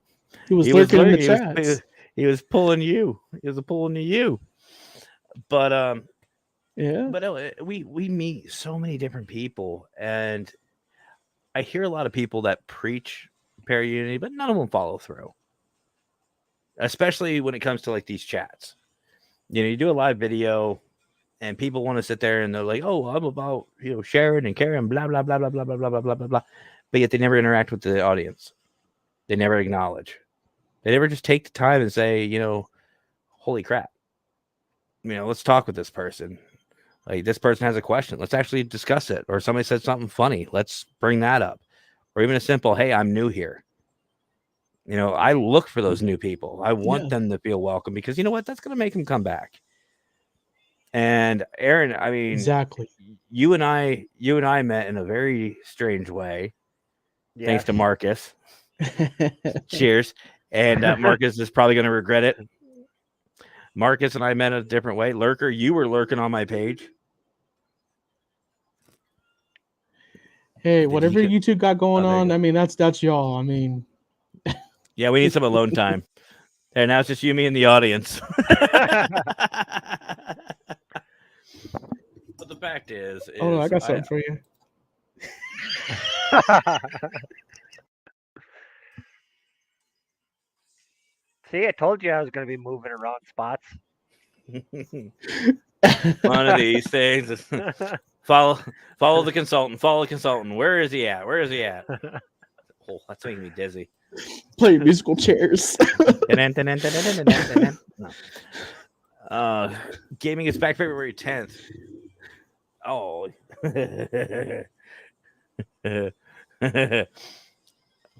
He was lurking in the chats. He was pulling you. He was pulling you. But Yeah. But no, we meet so many different people, and I hear a lot of people that preach Paraunity, but none of them follow through. Especially when it comes to like these chats. You know, you do a live video, and people want to sit there and they're like, "Oh, I'm about sharing and caring, blah blah blah blah blah blah blah blah blah blah blah," but yet they never interact with the audience. They never acknowledge. They never just take the time and say, "Holy crap." Let's talk with this person. Like, this person has a question. Let's actually discuss it. Or somebody said something funny. Let's bring that up. Or even a simple, hey, I'm new here. I look for those new people. I want them to feel welcome because you know what? That's going to make them come back. And Aaron, I mean, exactly. You and I met in a very strange way. Yes. Thanks to Marcus. Cheers. And Marcus is probably going to regret it. Marcus and I met in a different way. Lurker, you were lurking on my page. Hey, whatever you two got going on, I mean, that's y'all. I mean, yeah, we need some alone time. And now it's just you, me, and the audience. But the fact is oh, I got something for you. See, I told you I was going to be moving around spots. One of these things. Follow the consultant. Follow the consultant. Where is he at? Oh, that's making me dizzy. Play musical chairs. No. Gaming is back February 10th. Oh.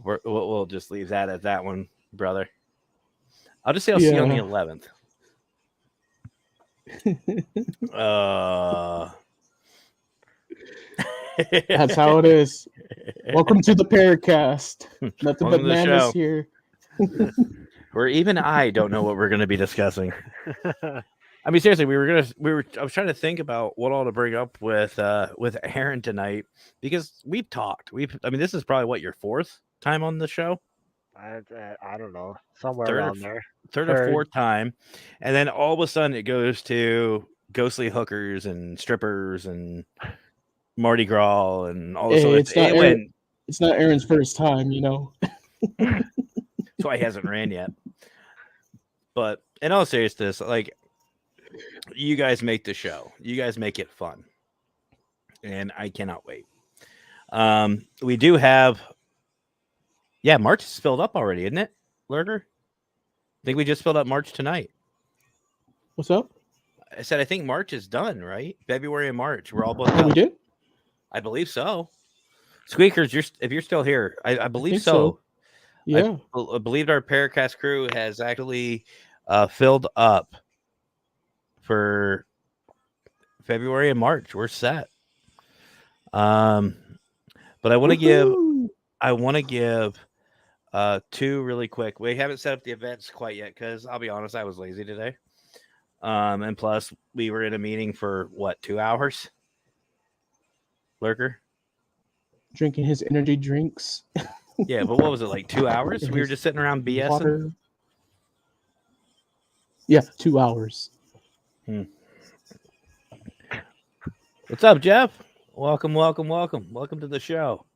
We'll just leave that at that one, brother. I'll just say I'll see you on the 11th. That's how it is. Welcome to the Paracast. Nothing but madness here. Where even I don't know what we're going to be discussing. I mean, seriously, I was trying to think about what all to bring up with Aaron tonight because we've talked. I mean, this is probably what, your fourth time on the show? I don't know, somewhere around there. Third or fourth time, and then all of a sudden it goes to ghostly hookers and strippers and Mardi Gras and all this. Hey, it's not Aaron's first time, That's why he hasn't ran yet. But in all seriousness, like, you guys make the show. You guys make it fun, and I cannot wait. We do have. Yeah, March is filled up already, isn't it, Lurker? I think we just filled up March tonight. What's up? I said I think March is done, right? February and March. We're all booked up. We did? I believe so. Squeakers, if you're still here, I believe so. Yeah. I believe our Paracast crew has actually filled up for February and March. We're set. But I want to give Woohoo! two really quick. We haven't set up the events quite yet because I'll be honest, I was lazy today. And plus we were in a meeting for what, 2 hours? Lurker? Drinking his energy drinks Yeah, but what was it, like 2 hours? and We were his just sitting around BSing. water. Yeah, 2 hours. What's up, Jeff? Welcome to the show.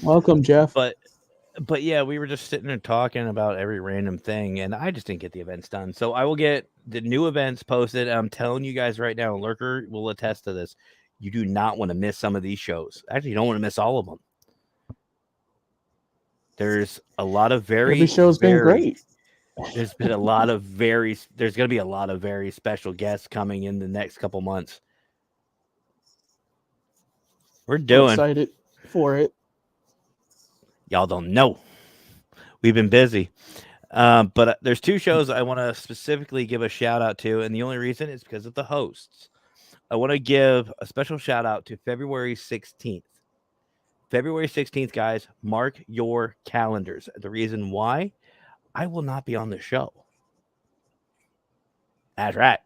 Welcome, Jeff. But yeah, we were just sitting there talking about every random thing, and I just didn't get the events done. So I will get the new events posted. I'm telling you guys right now, Lurker will attest to this. You do not want to miss some of these shows. Actually, you don't want to miss all of them. There's a lot of Every show's been great. There's going to be a lot of very special guests coming in the next couple months. We're I'm doing. excited for it. Y'all don't know. We've been busy. But there's two shows I want to specifically give a shout out to, and the only reason is because of the hosts. I want to give a special shout out to February 16th. February 16th, guys, mark your calendars. The reason why, I will not be on the show. That's right.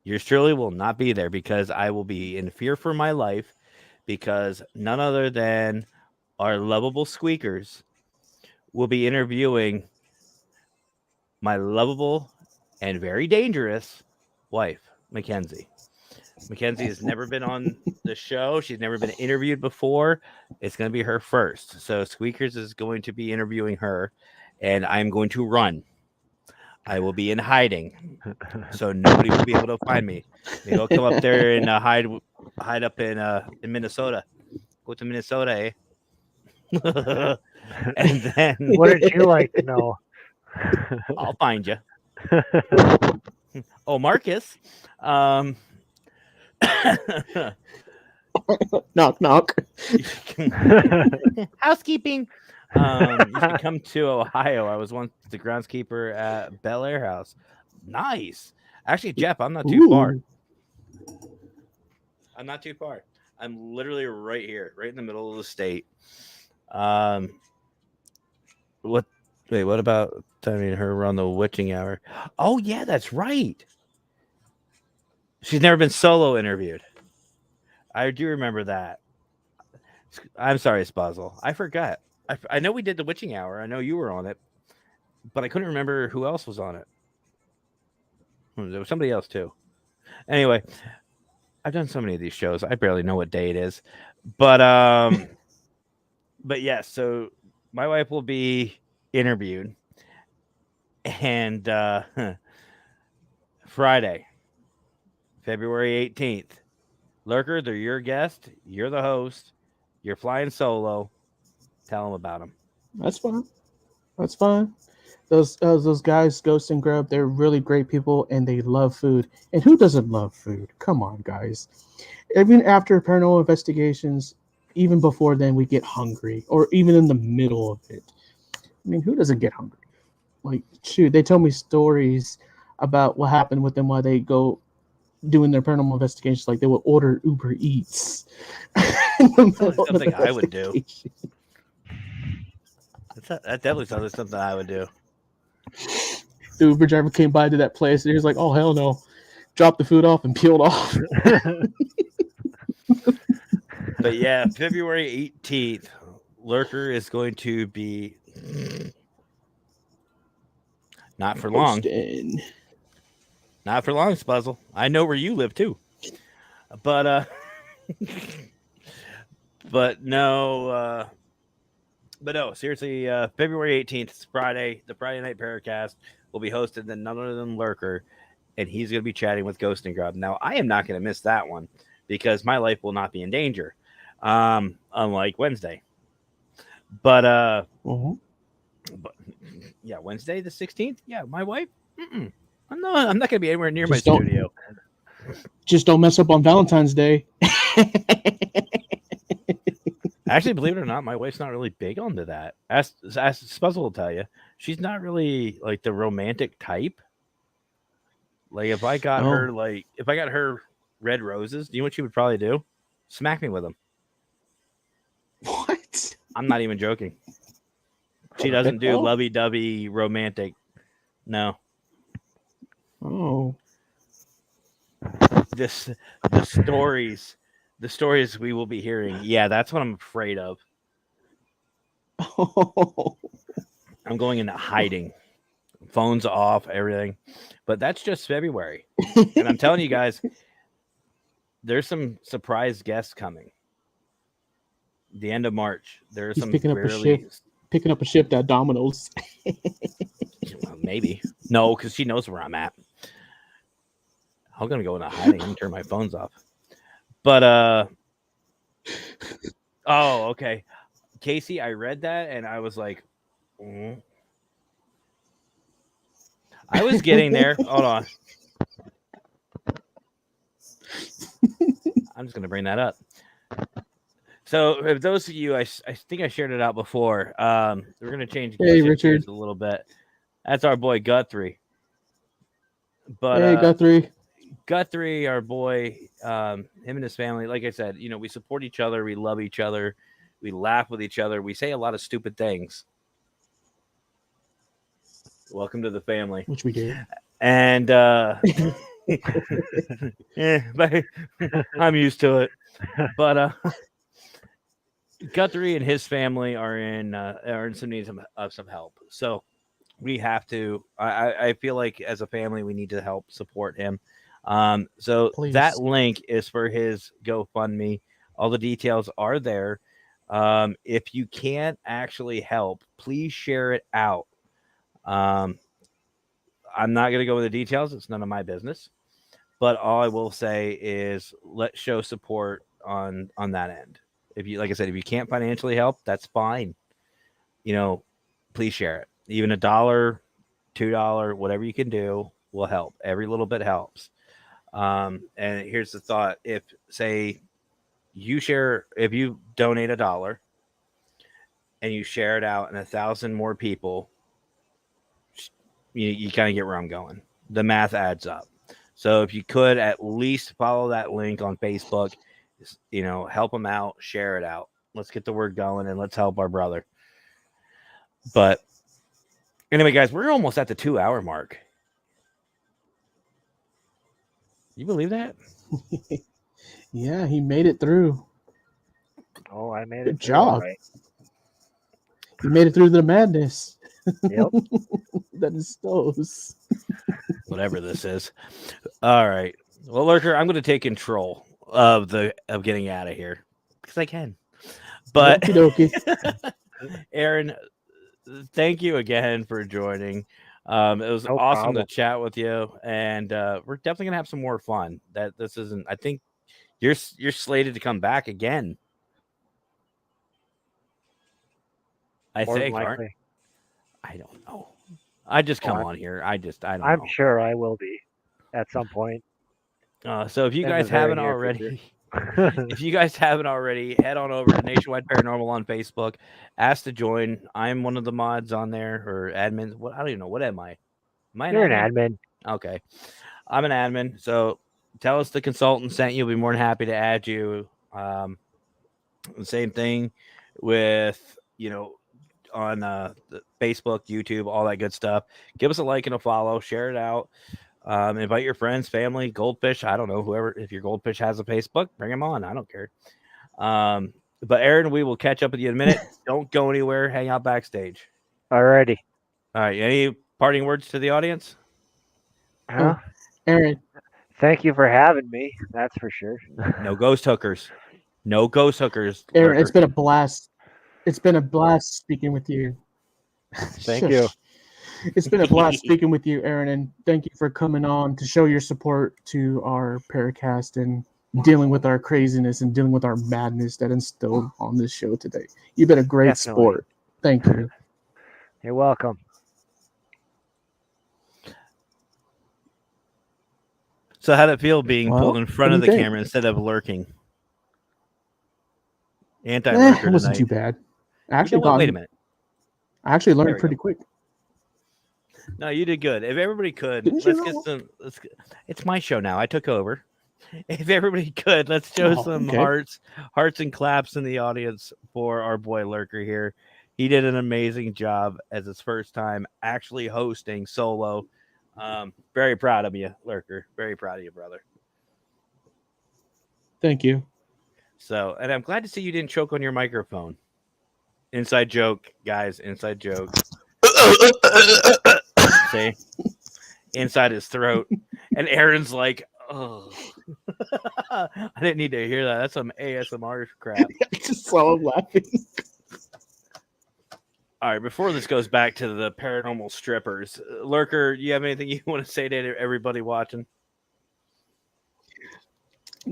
Yours truly will not be there because I will be in fear for my life because none other than our lovable squeakers will be interviewing my lovable and very dangerous wife, Mackenzie. Mackenzie has never been on the show. She's never been interviewed before. It's going to be her first. So Squeakers is going to be interviewing her, and I'm going to run. I will be in hiding, so nobody will be able to find me. Maybe I'll come up there and hide up in Minnesota. Go to Minnesota, eh? And then Wouldn't you like to know? I'll find you. Oh, Marcus. Knock, knock. Housekeeping. You should come to Ohio. I was once the groundskeeper at Bel Air House. Nice. Actually, Jeff, I'm not too far. I'm not too far. I'm literally right here, right in the middle of the state. What about timing her on the witching hour? Oh yeah, that's right. She's never been solo interviewed. I do remember that. I'm sorry, Spazzle. I forgot. I know we did the witching hour. I know you were on it, but I couldn't remember who else was on it. There was somebody else too. Anyway, I've done so many of these shows. I barely know what day it is, but yes. Yeah, so my wife will be interviewed, and Friday, February 18th. Lurker, they're your guest. You're the host. You're flying solo. Tell them about them. That's fine. That's fine. Those guys, Ghost and Grub, they're really great people, and they love food. And who doesn't love food? Come on, guys. Even after paranormal investigations, even before then, we get hungry, or even in the middle of it. I mean, who doesn't get hungry? Like, shoot, they tell me stories about what happened with them while they go doing their paranormal investigations. Like, they would order Uber Eats. Something I would do. That definitely sounds like something I would do. The Uber driver came by to that place, and he was like, "Oh hell no!" Dropped the food off and peeled off. But yeah, February 18th, Lurker is going to be not for long. Not for long, Spuzzle. I know where you live too. But but no, seriously, February 18th, it's Friday. The Friday Night Paracast will be hosted by none other than Lurker, and he's going to be chatting with Ghost and Grub. Now, I am not going to miss that one because my life will not be in danger, unlike Wednesday. But yeah, Wednesday the 16th. Yeah, my wife. I'm not going to be anywhere near my studio. Just don't mess up on Valentine's Day. Actually, believe it or not, my wife's not really big onto that. As Spuzzle will tell you, she's not really like the romantic type. Like if I got her red roses, do you know what she would probably do? Smack me with them. What? I'm not even joking. She doesn't do lovey-dovey romantic. No. Oh. The stories we will be hearing. Yeah, that's what I'm afraid of. Oh. I'm going into hiding. Phones off, everything. But that's just February. And I'm telling you guys, there's some surprise guests coming. The end of March. There are He's some picking up really a shift at Domino's. well, maybe. No, because she knows where I'm at. I'm gonna go into hiding and turn my phones off. But oh, okay. Casey, I read that and I was like, I was getting there. Hold on. I'm just gonna bring that up. So, if those of you, I think I shared it out before. We're gonna change Richard. a little bit. That's our boy Guthrie. But hey, Guthrie, our boy, him and his family. Like I said, we support each other, we love each other, we laugh with each other, we say a lot of stupid things. Welcome to the family, which we do. And but I'm used to it. But Guthrie and his family are in some need of some help. So we have to. I feel like as a family we need to help support him. So Please. That link is for his GoFundMe. All the details are there. If you can't actually help, please share it out. I'm not going to go into the details. It's none of my business. But all I will say is let's show support on that end. If you, like I said, if you can't financially help, that's fine. Please share it. Even $1, $2, whatever you can do will help. Every little bit helps. And here's the thought: if you donate $1 and you share it out, and 1,000 more people, you kind of get where I'm going. The math adds up. So if you could at least follow that link on Facebook, help them out, share it out. Let's get the word going and let's help our brother. But anyway, guys, we're almost at the 2-hour mark. You believe that? Yeah, he made it through. Oh, I made Good it. Good job. Right. You made it through the madness. Yep. That is those. Whatever this is. All right. Well, Lurker, I'm going to take control of getting out of here because I can. But Aaron, thank you again for joining. It was awesome to chat with you, and we're definitely gonna have some more fun. That this isn't. I think you're slated to come back again. I think. Likely. I don't know. I just come on here. I don't know. I'm sure I will be at some point. So if you guys haven't already, head on over to Nationwide Paranormal on Facebook. Ask to join. I'm one of the mods on there, or admins. What I don't even know. What am I? You're an admin. Okay, I'm an admin. So tell us the consultant sent you. We'll be more than happy to add you. Same thing with on the Facebook, YouTube, all that good stuff. Give us a like and a follow. Share it out. Invite your friends, family, Goldfish. I don't know, whoever. If your Goldfish has a Facebook, bring them on. I don't care. But Aaron, we will catch up with you in a minute. Don't go anywhere. Hang out backstage. Alrighty. All right. Any parting words to the audience? Huh? Aaron. Thank you for having me. That's for sure. No ghost hookers. No ghost hookers. Aaron, it's been a blast. It's been a blast speaking with you. Thank you. It's been a blast speaking with you, Aaron, and thank you for coming on to show your support to our Paracast and dealing with our craziness and dealing with our madness that instilled on this show today. You've been a great sport. Thank you. You're welcome. So how'd it feel being pulled in front of the camera instead of lurking? Anti-lurker it wasn't too bad. Wait a minute. I actually learned pretty quick. No, you did good. If everybody could, it's my show now. I took over. If everybody could, let's show some okay. hearts and claps in the audience for our boy Lurker here. He did an amazing job as his first time actually hosting solo. Very proud of you, Lurker. Very proud of you, brother. Thank you. So, and I'm glad to see you didn't choke on your microphone. Inside joke, guys. Inside joke. See, inside his throat, and Aaron's like, "Oh, I didn't need to hear that. That's some ASMR crap." I just saw him laughing. All right, before this goes back to the paranormal strippers, Lurker, you have anything you want to say to everybody watching?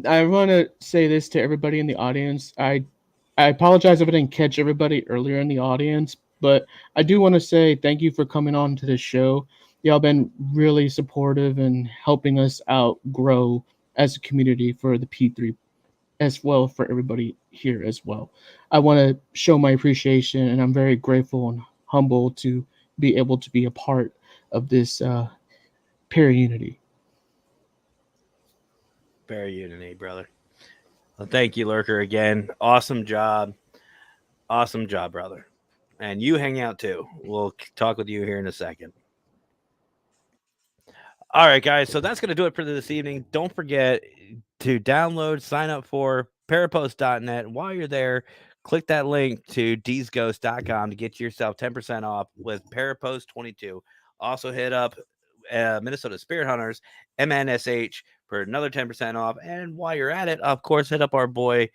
I want to say this to everybody in the audience. I apologize if I didn't catch everybody earlier in the audience, but I do want to say thank you for coming on to this show. Y'all been really supportive and helping us out grow as a community for the P3 as well for everybody here as well. I want to show my appreciation and I'm very grateful and humble to be able to be a part of this Paraunity. Paraunity, brother. Well, thank you, Lurker, again. Awesome job. Awesome job, brother. And you hang out too. We'll talk with you here in a second. All right, guys. So that's going to do it for this evening. Don't forget to download, sign up for parapost.net. While you're there, click that link to dsghost.com to get yourself 10% off with Parapost 22. Also hit up Minnesota Spirit Hunters, MNSH, for another 10% off. And while you're at it, of course, hit up our boy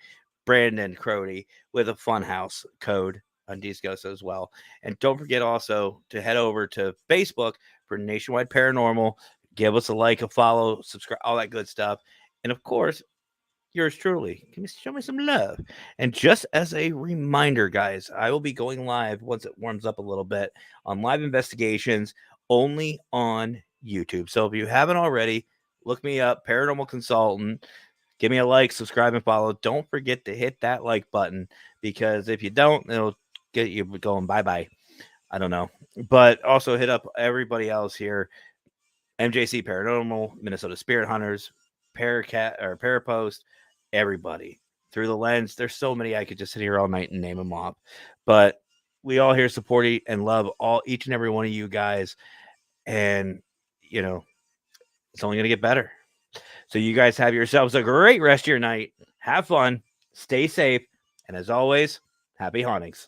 Brandon Crody with a Funhouse code on Dsghost as well. And don't forget also to head over to Facebook for Nationwide Paranormal. Give us a like, a follow, subscribe, all that good stuff. And of course, yours truly, can you show me some love? And just as a reminder, guys, I will be going live once it warms up a little bit on live investigations only on YouTube. So if you haven't already, look me up, Paranormal Consultant. Give me a like, subscribe, and follow. Don't forget to hit that like button, because if you don't, it'll get you going bye-bye. I don't know. But also hit up everybody else here. MJC Paranormal, Minnesota Spirit Hunters, Paracat or Parapost, everybody. Through the Lens. There's so many I could just sit here all night and name them off. But we all here support and love each and every one of you guys. And, you know, it's only going to get better. So you guys have yourselves a great rest of your night. Have fun. Stay safe. And as always, happy hauntings.